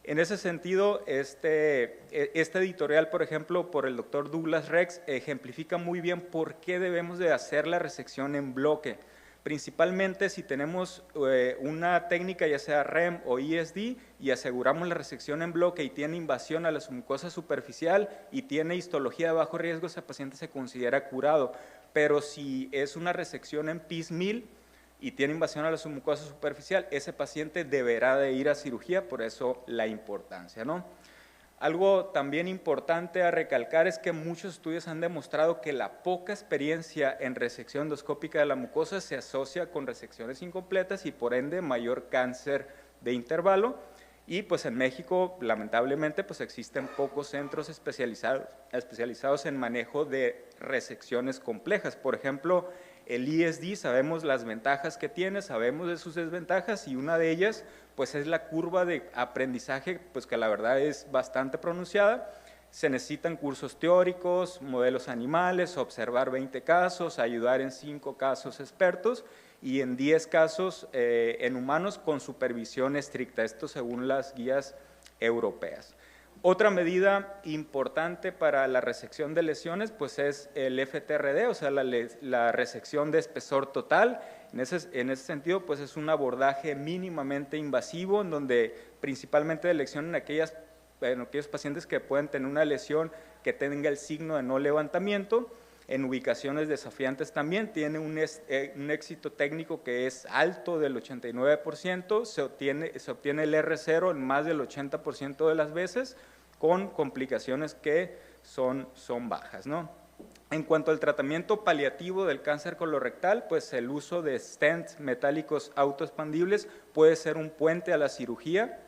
En ese sentido, este editorial, por ejemplo, por el doctor Douglas Rex, ejemplifica muy bien por qué debemos de hacer la resección en bloque. Principalmente si tenemos una técnica, ya sea REM o ISD, y aseguramos la resección en bloque y tiene invasión a la submucosa superficial y tiene histología de bajo riesgo, ese paciente se considera curado. Pero si es una resección en piecemeal y tiene invasión a la submucosa superficial, ese paciente deberá de ir a cirugía, por eso la importancia, ¿no? Algo también importante a recalcar es que muchos estudios han demostrado que la poca experiencia en resección endoscópica de la mucosa se asocia con resecciones incompletas y por ende mayor cáncer de intervalo. Y pues en México, lamentablemente, pues existen pocos centros especializados en manejo de resecciones complejas. Por ejemplo, el ISD, sabemos las ventajas que tiene, sabemos de sus desventajas, y una de ellas pues es la curva de aprendizaje, pues que la verdad es bastante pronunciada. Se necesitan cursos teóricos, modelos animales, observar 20 casos, ayudar en 5 casos expertos y en 10 casos en humanos con supervisión estricta, esto según las guías europeas. Otra medida importante para la resección de lesiones pues es el FTRD, o sea, la resección de espesor total. En ese sentido pues es un abordaje mínimamente invasivo en donde principalmente de elección en aquellos pacientes que pueden tener una lesión que tenga el signo de no levantamiento. En ubicaciones desafiantes también tiene un éxito técnico que es alto del 89%, se obtiene el R0 en más del 80% de las veces, con complicaciones que son bajas, ¿no? En cuanto al tratamiento paliativo del cáncer colorectal, pues el uso de stents metálicos autoexpandibles puede ser un puente a la cirugía,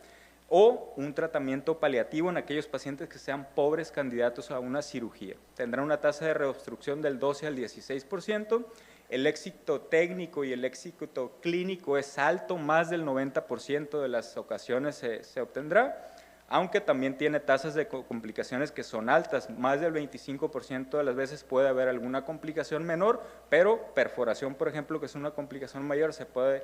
o un tratamiento paliativo en aquellos pacientes que sean pobres candidatos a una cirugía. Tendrá una tasa de reobstrucción del 12 al 16%, el éxito técnico y el éxito clínico es alto, más del 90% de las ocasiones se obtendrá, aunque también tiene tasas de complicaciones que son altas, más del 25% de las veces puede haber alguna complicación menor, pero perforación, por ejemplo, que es una complicación mayor, se puede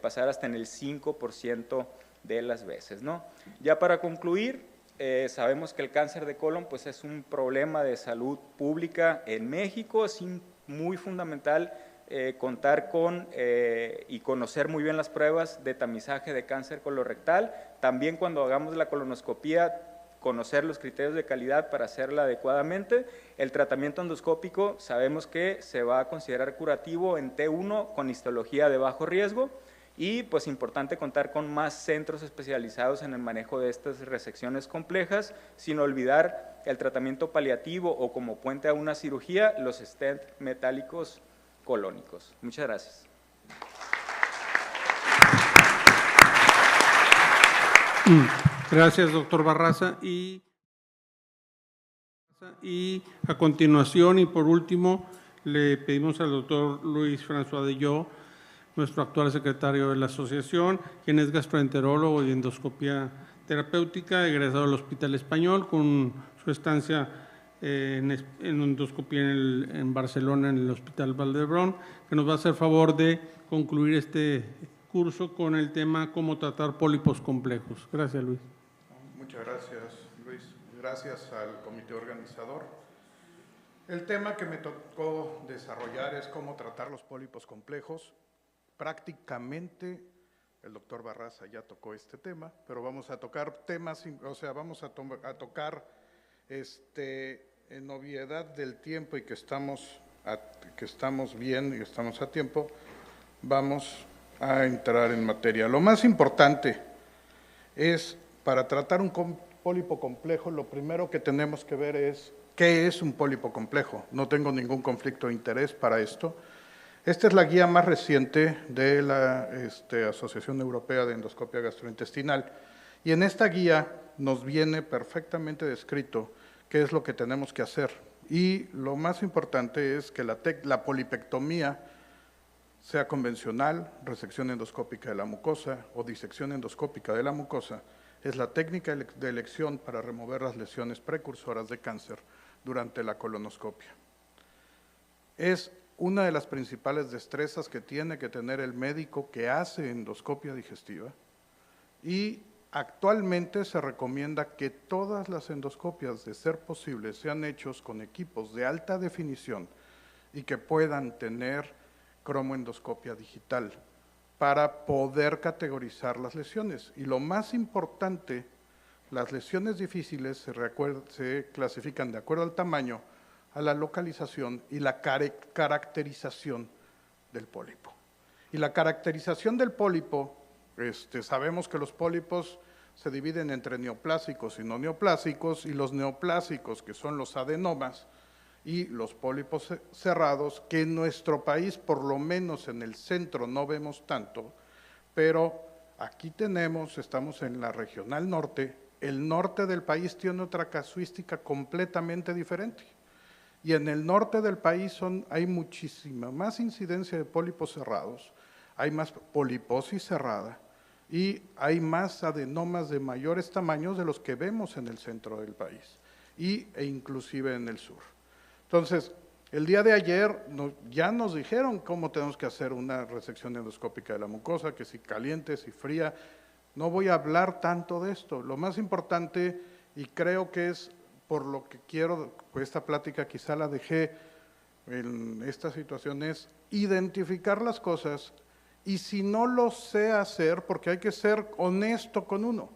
pasar hasta en el 5% de las veces, ¿no? Ya para concluir, sabemos que el cáncer de colon pues es un problema de salud pública en México, es muy fundamental contar con y conocer muy bien las pruebas de tamizaje de cáncer colorectal, también cuando hagamos la colonoscopía conocer los criterios de calidad para hacerla adecuadamente. El tratamiento endoscópico sabemos que se va a considerar curativo en T1 con histología de bajo riesgo, y pues importante contar con más centros especializados en el manejo de estas resecciones complejas, sin olvidar el tratamiento paliativo o como puente a una cirugía, los stents metálicos colónicos. Muchas gracias. Gracias, doctor Barraza. Y a continuación y por último, le pedimos al doctor Luis François Delló, nuestro actual secretario de la asociación, quien es gastroenterólogo y endoscopia terapéutica, egresado del Hospital Español, con su estancia en endoscopia en Barcelona, en el Hospital Vall d'Hebron, que nos va a hacer favor de concluir este curso con el tema cómo tratar pólipos complejos. Gracias, Luis. Muchas gracias, Luis. Gracias al comité organizador. El tema que me tocó desarrollar es cómo tratar los pólipos complejos. Prácticamente el doctor Barraza ya tocó este tema, pero vamos a tocar temas, o sea, vamos a tocar en obviedad del tiempo y que estamos bien y estamos a tiempo, vamos a entrar en materia. Lo más importante es, para tratar un pólipo complejo, lo primero que tenemos que ver es qué es un pólipo complejo. No tengo ningún conflicto de interés para esto. Esta es la guía más reciente de la Asociación Europea de Endoscopia Gastrointestinal, y en esta guía nos viene perfectamente descrito qué es lo que tenemos que hacer. Y lo más importante es que la polipectomía sea convencional, resección endoscópica de la mucosa o disección endoscópica de la mucosa, es la técnica de elección para remover las lesiones precursoras de cáncer durante la colonoscopia. Es una de las principales destrezas que tiene que tener el médico que hace endoscopia digestiva, y actualmente se recomienda que todas las endoscopias, de ser posible, sean hechos con equipos de alta definición y que puedan tener cromoendoscopia digital para poder categorizar las lesiones. Y lo más importante, las lesiones difíciles se clasifican de acuerdo al tamaño, a la localización y la caracterización del pólipo. Y la caracterización del pólipo, sabemos que los pólipos se dividen entre neoplásicos y no neoplásicos, y los neoplásicos, que son los adenomas, y los pólipos cerrados, que en nuestro país, por lo menos en el centro, no vemos tanto, pero Aquí estamos en la regional norte, el norte del país tiene otra casuística completamente diferente. Y en el norte del país hay muchísima más incidencia de pólipos cerrados, hay más poliposis cerrada y hay más adenomas de mayores tamaños de los que vemos en el centro del país e inclusive en el sur. Entonces, el día de ayer ya nos dijeron cómo tenemos que hacer una resección endoscópica de la mucosa, que si caliente, si fría. No voy a hablar tanto de esto. Lo más importante, y creo que es por lo que quiero, pues esta plática quizá la dejé en esta situación, es identificar las cosas y si no lo sé hacer, porque hay que ser honesto con uno,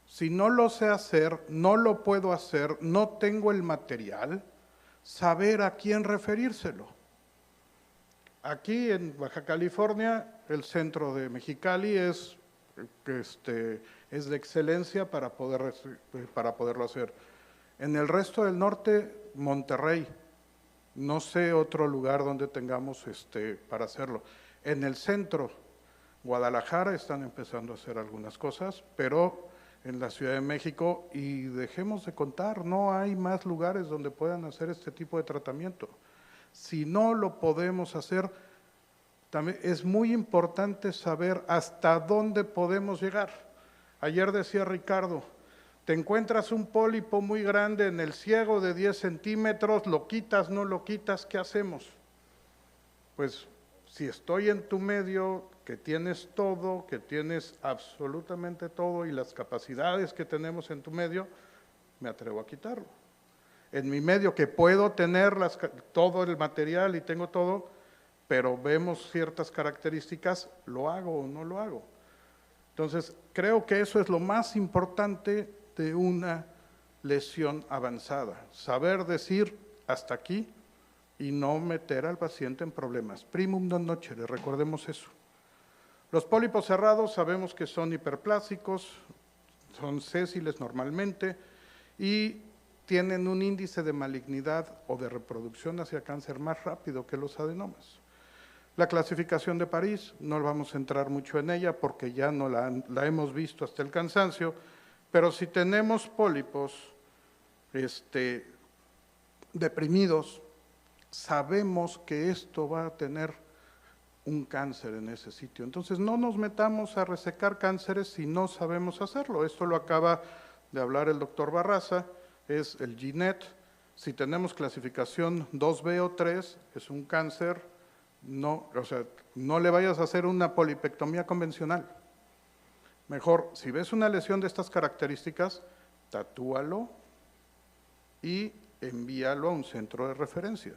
si no lo sé hacer, no lo puedo hacer, no tengo el material, saber a quién referírselo. Aquí en Baja California, el centro de Mexicali es de excelencia para poderlo hacer. En el resto del norte, Monterrey, no sé otro lugar donde tengamos para hacerlo. En el centro, Guadalajara, están empezando a hacer algunas cosas, pero en la Ciudad de México, y dejemos de contar, no hay más lugares donde puedan hacer este tipo de tratamiento. Si no lo podemos hacer, también es muy importante saber hasta dónde podemos llegar. Ayer decía Ricardo, te encuentras un pólipo muy grande en el ciego de 10 centímetros, ¿lo quitas, no lo quitas? ¿Qué hacemos? Pues si estoy en tu medio, que tienes todo, que tienes absolutamente todo y las capacidades que tenemos en tu medio, me atrevo a quitarlo. En mi medio que puedo tener todo el material y tengo todo, pero vemos ciertas características, ¿lo hago o no lo hago? Entonces, creo que eso es lo más importante de una lesión avanzada, saber decir hasta aquí y no meter al paciente en problemas. Primum non nocere, recordemos eso. Los pólipos cerrados sabemos que son hiperplásicos, son sésiles normalmente y tienen un índice de malignidad o de reproducción hacia cáncer más rápido que los adenomas. La clasificación de París, no vamos a entrar mucho en ella porque ya no la hemos visto hasta el cansancio, pero si tenemos pólipos deprimidos, sabemos que esto va a tener un cáncer en ese sitio. Entonces no nos metamos a resecar cánceres si no sabemos hacerlo. Esto lo acaba de hablar el doctor Barraza, es el GNET. Si tenemos clasificación 2B o 3, es un cáncer, no le vayas a hacer una polipectomía convencional. Mejor, si ves una lesión de estas características, tatúalo y envíalo a un centro de referencia.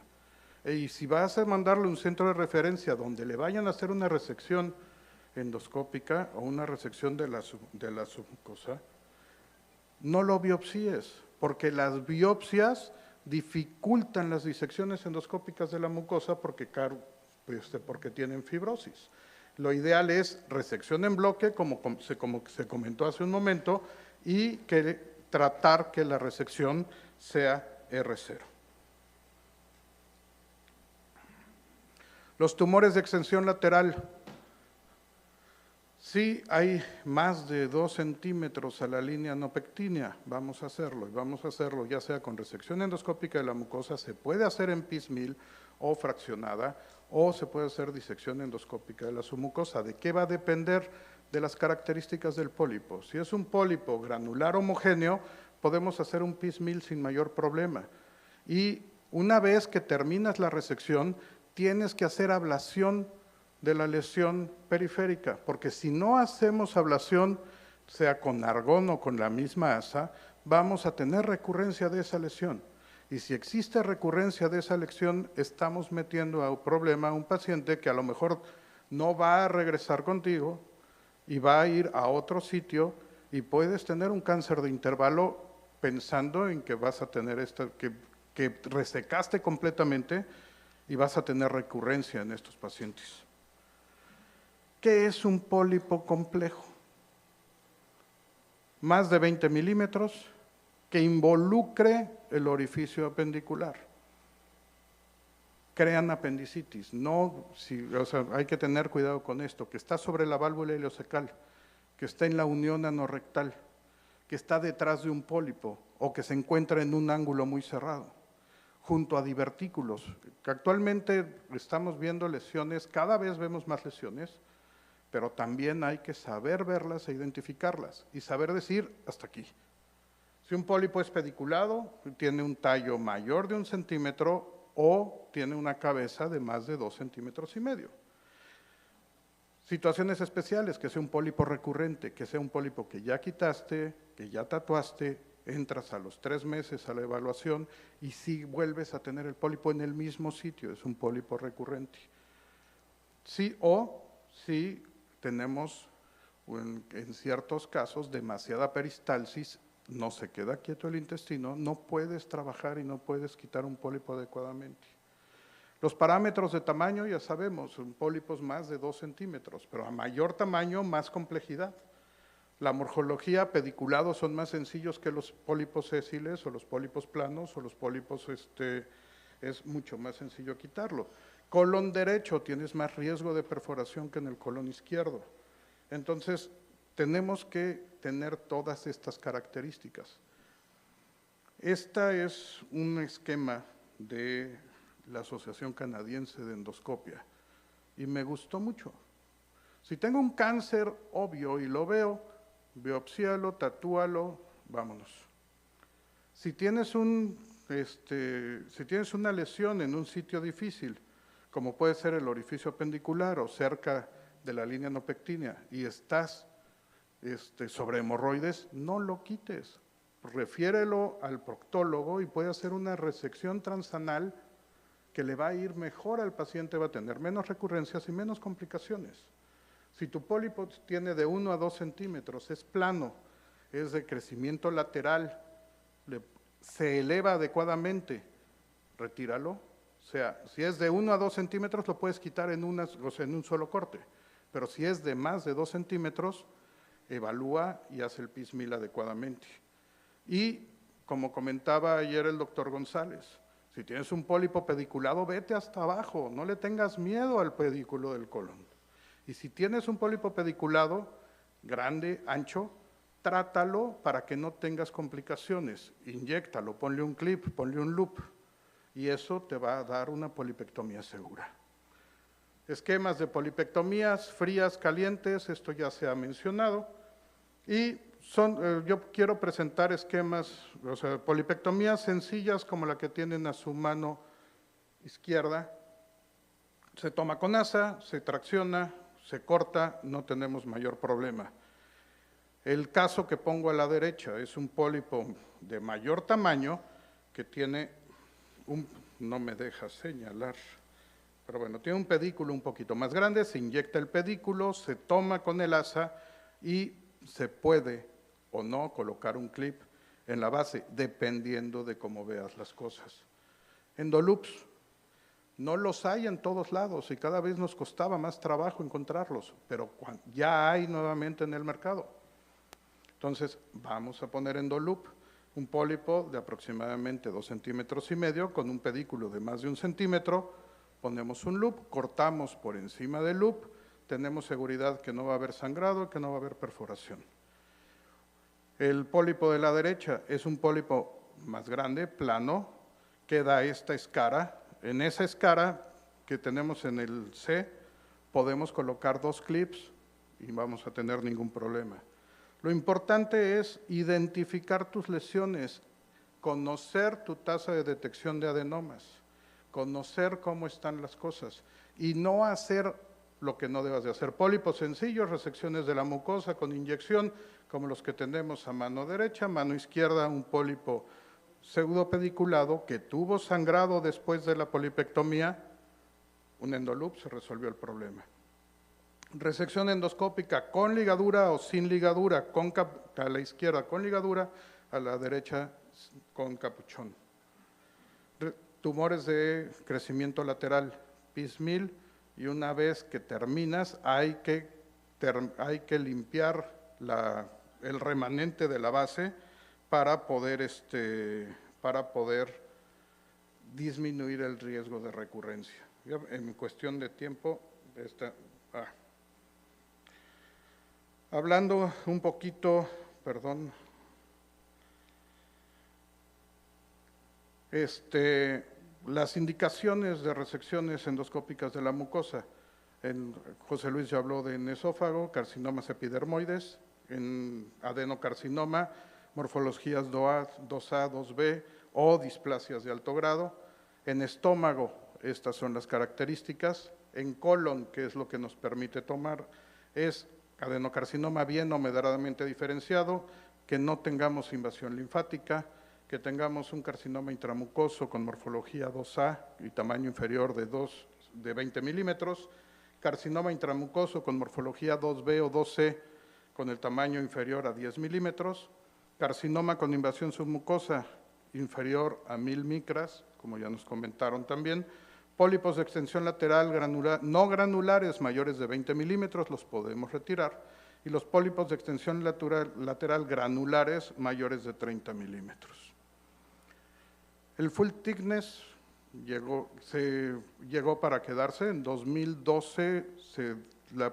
Y si vas a mandarle a un centro de referencia donde le vayan a hacer una resección endoscópica o una resección de la submucosa, no lo biopsíes, porque las biopsias dificultan las disecciones endoscópicas de la mucosa porque tienen fibrosis. Lo ideal es resección en bloque, como se comentó hace un momento, y tratar que la resección sea R0. Los tumores de extensión lateral. Si hay más de 2 centímetros a la línea no pectínea, vamos a hacerlo, y vamos a hacerlo ya sea con resección endoscópica de la mucosa, se puede hacer en piecemeal o fraccionada, o se puede hacer disección endoscópica de la submucosa. ¿De qué va a depender? De las características del pólipo. Si es un pólipo granular homogéneo, podemos hacer un piecemeal sin mayor problema. Y una vez que terminas la resección, tienes que hacer ablación de la lesión periférica, porque si no hacemos ablación, sea con argón o con la misma asa, vamos a tener recurrencia de esa lesión. Y si existe recurrencia de esa lesión, estamos metiendo a un problema a un paciente que a lo mejor no va a regresar contigo y va a ir a otro sitio y puedes tener un cáncer de intervalo pensando en que vas a tener que resecaste completamente y vas a tener recurrencia en estos pacientes. ¿Qué es un pólipo complejo? Más de 20 milímetros que involucre el orificio apendicular. crean apendicitis. No, o sea, hay que tener cuidado con esto, que está sobre la válvula ileocecal, que está en la unión anorrectal, que está detrás de un pólipo o que se encuentra en un ángulo muy cerrado, junto a divertículos. Que actualmente estamos viendo lesiones, cada vez vemos más lesiones, pero también hay que saber verlas e identificarlas y saber decir hasta aquí. Si un pólipo es pediculado, tiene un tallo mayor de 1 centímetro o tiene una cabeza de más de 2,5 centímetros. Situaciones especiales, que sea un pólipo recurrente, que sea un pólipo que ya quitaste, que ya tatuaste, entras a los 3 meses a la evaluación y si vuelves a tener el pólipo en el mismo sitio, es un pólipo recurrente. Sí, o si tenemos en ciertos casos demasiada peristalsis, no se queda quieto el intestino, no puedes trabajar y no puedes quitar un pólipo adecuadamente. Los parámetros de tamaño ya sabemos, son pólipos más de 2 centímetros, pero a mayor tamaño, más complejidad. La morfología, pediculados son más sencillos que los pólipos sésiles o los pólipos planos o los pólipos, es mucho más sencillo quitarlo. Colon derecho, tienes más riesgo de perforación que en el colon izquierdo. Entonces, tenemos que tener todas estas características. Este es un esquema de la Asociación Canadiense de Endoscopia y me gustó mucho. Si tengo un cáncer obvio y lo veo, biopsíalo, tatúalo, vámonos. Si tienes una lesión en un sitio difícil, como puede ser el orificio apendicular o cerca de la línea anopectínea y estás sobre hemorroides, no lo quites, refiérelo al proctólogo y puede hacer una resección transanal que le va a ir mejor al paciente, va a tener menos recurrencias y menos complicaciones. Si tu pólipo tiene de 1 a 2 centímetros, es plano, es de crecimiento lateral, se eleva adecuadamente, retíralo. O sea, si es de 1 a 2 centímetros lo puedes quitar en un solo corte, pero si es de más de 2 centímetros, evalúa y hace el PIS-1000 adecuadamente. Y como comentaba ayer el doctor González, si tienes un pólipo pediculado, vete hasta abajo, no le tengas miedo al pedículo del colon. Y si tienes un pólipo pediculado, grande, ancho, trátalo para que no tengas complicaciones, inyéctalo, ponle un clip, ponle un loop, y eso te va a dar una polipectomía segura. Esquemas de polipectomías, frías, calientes, esto ya se ha mencionado, y yo quiero presentar esquemas, o sea, polipectomías sencillas como la que tienen a su mano izquierda. Se toma con asa, se tracciona, se corta, no tenemos mayor problema. El caso que pongo a la derecha es un pólipo de mayor tamaño que tiene no me deja señalar, pero bueno, tiene un pedículo un poquito más grande, se inyecta el pedículo, se toma con el asa y se puede o no colocar un clip en la base, dependiendo de cómo veas las cosas. Endoloops, no los hay en todos lados y cada vez nos costaba más trabajo encontrarlos, pero ya hay nuevamente en el mercado. Entonces, vamos a poner endoloop, un pólipo de aproximadamente 2,5 centímetros con un pedículo de más de 1 centímetro, ponemos un loop, cortamos por encima del loop, tenemos seguridad que no va a haber sangrado, que no va a haber perforación. El pólipo de la derecha es un pólipo más grande, plano, que da esta escara. En esa escara que tenemos en el C, podemos colocar 2 clips y vamos a tener ningún problema. Lo importante es identificar tus lesiones, conocer tu tasa de detección de adenomas, conocer cómo están las cosas y no hacer lo que no debas de hacer. Pólipos sencillos, resecciones de la mucosa con inyección, como los que tenemos a mano derecha, mano izquierda, un pólipo pseudopediculado que tuvo sangrado después de la polipectomía, un endoloop, se resolvió el problema. Resección endoscópica con ligadura o sin ligadura, a la izquierda con ligadura, a la derecha con capuchón. Tumores de crecimiento lateral, PIS-1000, y una vez que terminas hay que limpiar el remanente de la base para poder disminuir el riesgo de recurrencia. Ya en cuestión de tiempo, hablando un poquito, perdón, las indicaciones de resecciones endoscópicas de la mucosa. José Luis ya habló de esófago, carcinomas epidermoides, en adenocarcinoma, morfologías 2A, 2B o displasias de alto grado. En estómago, estas son las características. En colon, que es lo que nos permite tomar, es adenocarcinoma bien o moderadamente diferenciado, que no tengamos invasión linfática, que tengamos un carcinoma intramucoso con morfología 2A y tamaño inferior de 20 milímetros, carcinoma intramucoso con morfología 2B o 2C con el tamaño inferior a 10 milímetros, carcinoma con invasión submucosa inferior a 1000 micras, como ya nos comentaron también, pólipos de extensión lateral no granulares mayores de 20 milímetros, los podemos retirar, y los pólipos de extensión lateral granulares mayores de 30 milímetros. El full thickness llegó para quedarse. En 2012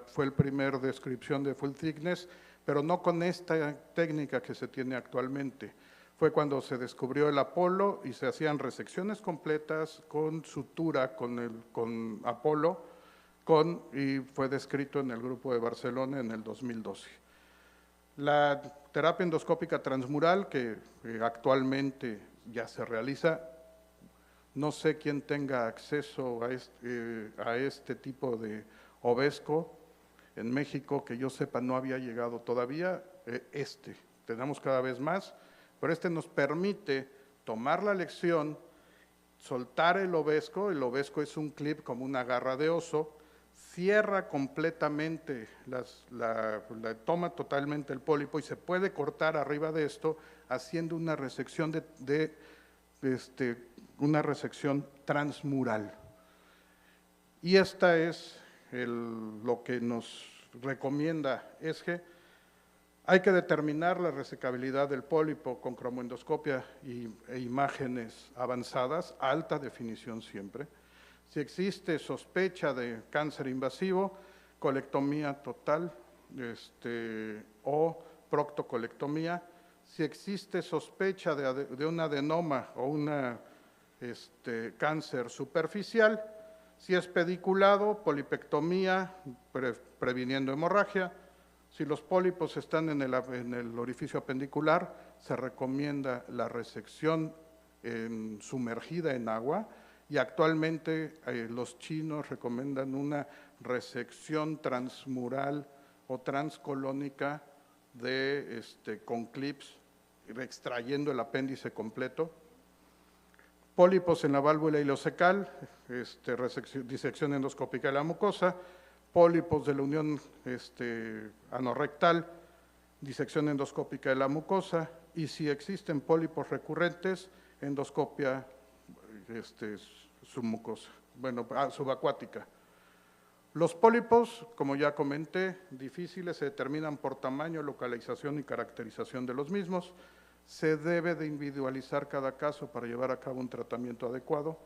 fue la primera descripción de full thickness, pero no con esta técnica que se tiene actualmente. Fue cuando se descubrió el Apolo y se hacían resecciones completas con sutura con Apolo, y fue descrito en el grupo de Barcelona en el 2012. La terapia endoscópica transmural, que actualmente ya se realiza, no sé quién tenga acceso a este tipo de Ovesco. En México, que yo sepa, no había llegado todavía. Tenemos cada vez más, pero nos permite tomar la lección, soltar el Ovesco. El Ovesco es un clip como una garra de oso, cierra completamente, toma totalmente el pólipo y se puede cortar arriba de esto haciendo una resección una resección transmural. Y esta es lo que nos recomienda ESGE. Hay que determinar la resecabilidad del pólipo con cromoendoscopia e imágenes avanzadas, alta definición siempre. Si existe sospecha de cáncer invasivo, colectomía total o proctocolectomía. Si existe sospecha de un adenoma o una cáncer superficial, si es pediculado, polipectomía, previniendo hemorragia. Si los pólipos están en el orificio apendicular, se recomienda la resección sumergida en agua, y actualmente los chinos recomiendan una resección transmural o transcolónica con clips, extrayendo el apéndice completo. Pólipos en la válvula ileocecal, disección endoscópica de la mucosa. Pólipos de la unión anorrectal, disección endoscópica de la mucosa, y si existen pólipos recurrentes, endoscopia submucosa, subacuática. Los pólipos, como ya comenté, difíciles, se determinan por tamaño, localización y caracterización de los mismos. Se debe de individualizar cada caso para llevar a cabo un tratamiento adecuado.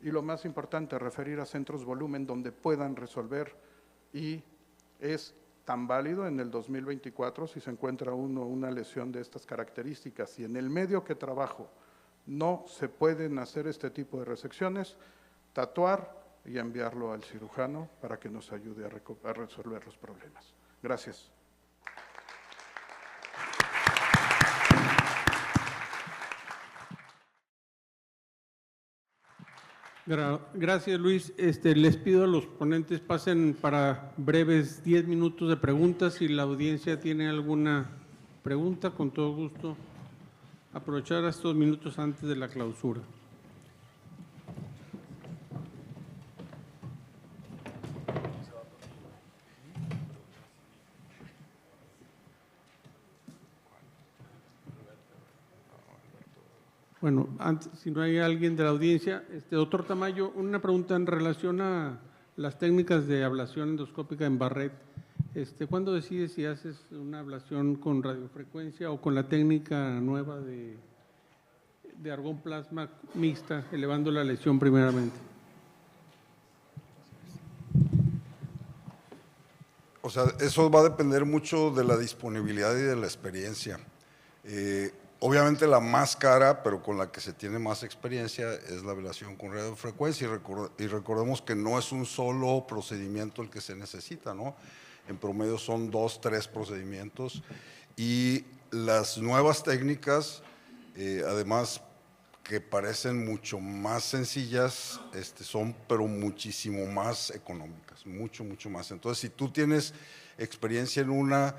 Y lo más importante, referir a centros volumen donde puedan resolver, y es tan válido en el 2024 si se encuentra una lesión de estas características y en el medio que trabajo no se pueden hacer este tipo de resecciones, tatuar y enviarlo al cirujano para que nos ayude a resolver los problemas. Gracias. Gracias, Luis. Les pido a los ponentes pasen para breves 10 minutos de preguntas. Si la audiencia tiene alguna pregunta, con todo gusto, aprovechar estos minutos antes de la clausura. Bueno, antes, si no hay alguien de la audiencia, doctor Tamayo, una pregunta en relación a las técnicas de ablación endoscópica en Barrett. ¿Cuándo decides si haces una ablación con radiofrecuencia o con la técnica nueva de argón plasma mixta, elevando la lesión primeramente? O sea, eso va a depender mucho de la disponibilidad y de la experiencia. Obviamente la más cara, pero con la que se tiene más experiencia, es la ablación con radiofrecuencia, y recordemos que no es un solo procedimiento el que se necesita, ¿no? En promedio son 2, 3 procedimientos, y las nuevas técnicas, además que parecen mucho más sencillas, son pero muchísimo más económicas, mucho más. Entonces, si tú tienes experiencia en una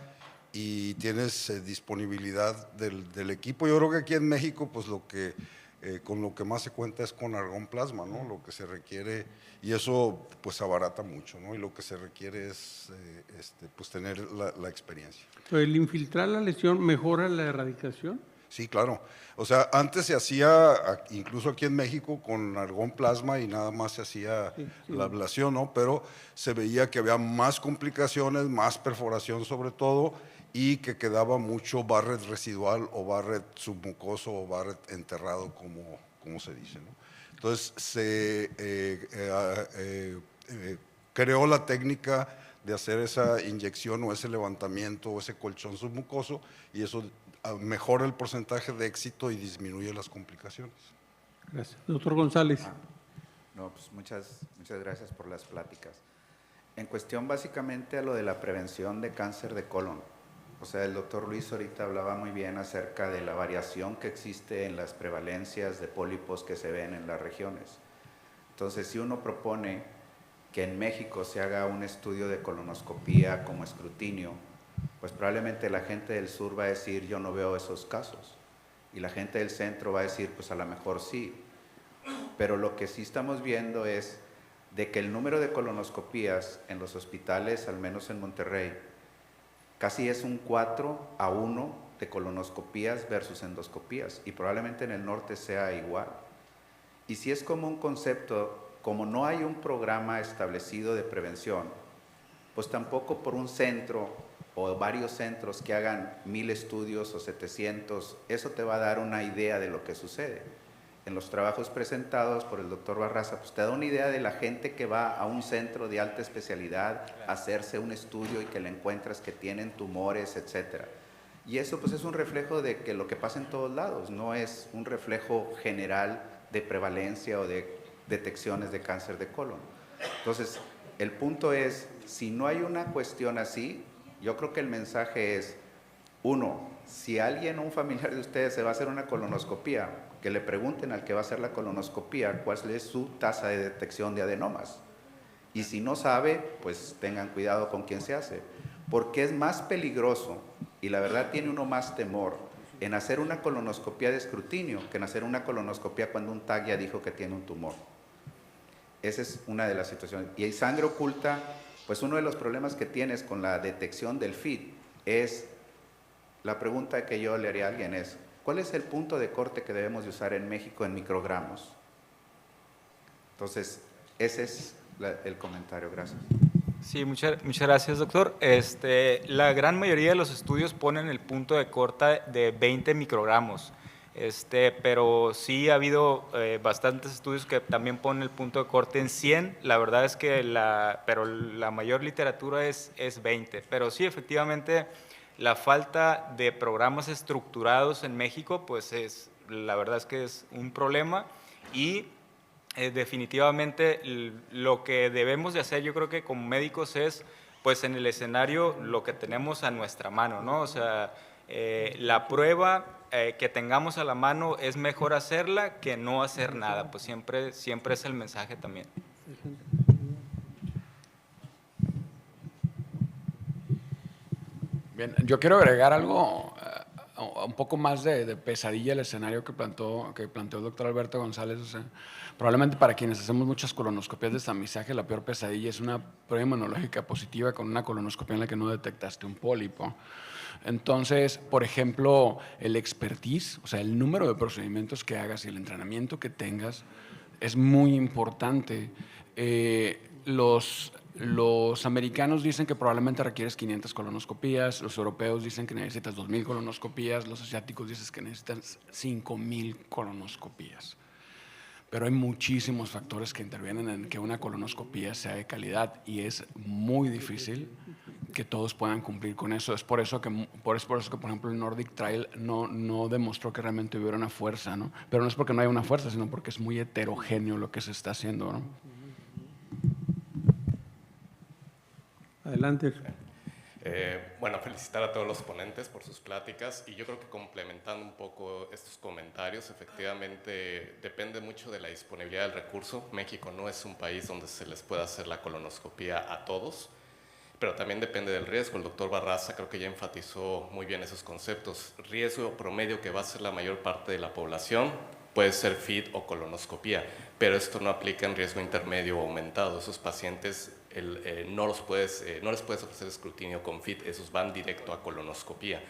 y tienes disponibilidad del equipo, yo creo que aquí en México, pues con lo que más se cuenta es con argón plasma, ¿no? Lo que se requiere, y eso pues abarata mucho, ¿no? Y lo que se requiere es pues tener la experiencia. ¿El infiltrar la lesión mejora la erradicación? Sí, claro. O sea, antes se hacía, incluso aquí en México, con argón plasma y nada más se hacía la ablación, ¿no? Pero se veía que había más complicaciones, más perforación sobre todo, y que quedaba mucho barret residual o barret submucoso o barret enterrado, como se dice, ¿no? Entonces, se creó la técnica de hacer esa inyección o ese levantamiento o ese colchón submucoso, y eso mejora el porcentaje de éxito y disminuye las complicaciones. Gracias. Doctor González. No, pues muchas gracias por las pláticas. En cuestión básicamente a lo de la prevención de cáncer de colon, o sea, el doctor Luis ahorita hablaba muy bien acerca de la variación que existe en las prevalencias de pólipos que se ven en las regiones. Entonces, si uno propone que en México se haga un estudio de colonoscopía como escrutinio, pues probablemente la gente del sur va a decir, yo no veo esos casos. Y la gente del centro va a decir, pues a lo mejor sí. Pero lo que sí estamos viendo es de que el número de colonoscopías en los hospitales, al menos en Monterrey, casi es un 4-1 de colonoscopías versus endoscopías. Y probablemente en el norte sea igual. Y si es como un concepto, como no hay un programa establecido de prevención, pues tampoco por un centro o varios centros que hagan 1000 estudios o 700, eso te va a dar una idea de lo que sucede. En los trabajos presentados por el doctor Barraza, pues te da una idea de la gente que va a un centro de alta especialidad a hacerse un estudio y que le encuentras que tienen tumores, etcétera. Y eso pues es un reflejo de que lo que pasa en todos lados, no es un reflejo general de prevalencia o de detecciones de cáncer de colon. Entonces, el punto es, si no hay una cuestión así, yo creo que el mensaje es, uno, si alguien, un familiar de ustedes se va a hacer una colonoscopía, que le pregunten al que va a hacer la colonoscopía cuál es su tasa de detección de adenomas. Y si no sabe, pues tengan cuidado con quién se hace, porque es más peligroso, y la verdad tiene uno más temor, en hacer una colonoscopía de escrutinio que en hacer una colonoscopía cuando un TAC ya dijo que tiene un tumor. Esa es una de las situaciones. Y hay sangre oculta, pues uno de los problemas que tienes con la detección del FIT es, la pregunta que yo le haría a alguien es, ¿cuál es el punto de corte que debemos de usar en México en microgramos? Entonces, ese es el comentario. Gracias. Sí, muchas gracias, doctor. La gran mayoría de los estudios ponen el punto de corte de 20 microgramos. Pero sí ha habido bastantes estudios que también ponen el punto de corte en 100. La verdad es que pero la mayor literatura es 20. Pero sí, efectivamente, la falta de programas estructurados en México, pues la verdad es que es un problema, y definitivamente lo que debemos de hacer, yo creo que como médicos, es pues en el escenario lo que tenemos a nuestra mano, ¿no? O sea, la prueba que tengamos a la mano es mejor hacerla que no hacer nada, pues siempre es el mensaje también. Bien, yo quiero agregar algo, un poco más de pesadilla el escenario que planteó el doctor Alberto González. O sea, probablemente para quienes hacemos muchas colonoscopías de tamizaje, la peor pesadilla es una prueba inmunológica positiva con una colonoscopía en la que no detectaste un pólipo. Entonces, por ejemplo, el expertise, o sea, el número de procedimientos que hagas y el entrenamiento que tengas es muy importante. Los americanos dicen que probablemente requieres 500 colonoscopías, los europeos dicen que necesitas 2,000 colonoscopías, los asiáticos dicen que necesitas 5,000 colonoscopías. Pero hay muchísimos factores que intervienen en que una colonoscopía sea de calidad y es muy difícil que todos puedan cumplir con eso. Es por eso que, por ejemplo, el Nordic Trial no demostró que realmente hubiera una fuerza, ¿no? Pero no es porque no haya una fuerza, sino porque es muy heterogéneo lo que se está haciendo, ¿no? Adelante. Bueno, felicitar a todos los ponentes por sus pláticas y yo creo que complementando un poco estos comentarios, efectivamente depende mucho de la disponibilidad del recurso. México no es un país donde se les pueda hacer la colonoscopía a todos, pero también depende del riesgo. El doctor Barraza creo que ya enfatizó muy bien esos conceptos. Riesgo promedio que va a ser la mayor parte de la población puede ser FIT o colonoscopía, pero esto no aplica en riesgo intermedio o aumentado. Esos pacientes no les puedes ofrecer escrutinio con FIT, esos van directo a colonoscopía.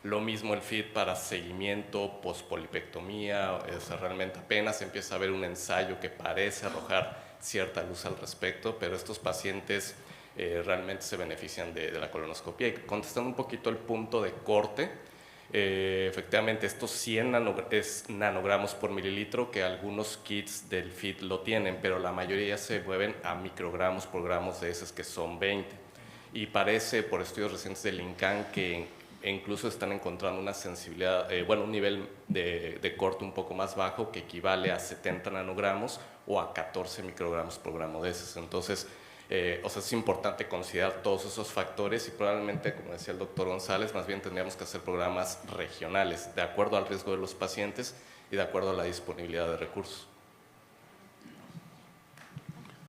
Lo mismo el FIT para seguimiento, pospolipectomía, o sea, realmente apenas empieza a haber un ensayo que parece arrojar cierta luz al respecto, pero estos pacientes realmente se benefician de la colonoscopía. Y contestando un poquito el punto de corte, efectivamente estos 100 nanogramos por mililitro, que algunos kits del FIT lo tienen, pero la mayoría se mueven a microgramos por gramos de heces, que son 20. Y parece, por estudios recientes del INCAN, que incluso están encontrando una sensibilidad, un nivel de corte un poco más bajo, que equivale a 70 nanogramos o a 14 microgramos por gramo de heces. Entonces, es importante considerar todos esos factores y probablemente, como decía el doctor González, más bien tendríamos que hacer programas regionales de acuerdo al riesgo de los pacientes y de acuerdo a la disponibilidad de recursos.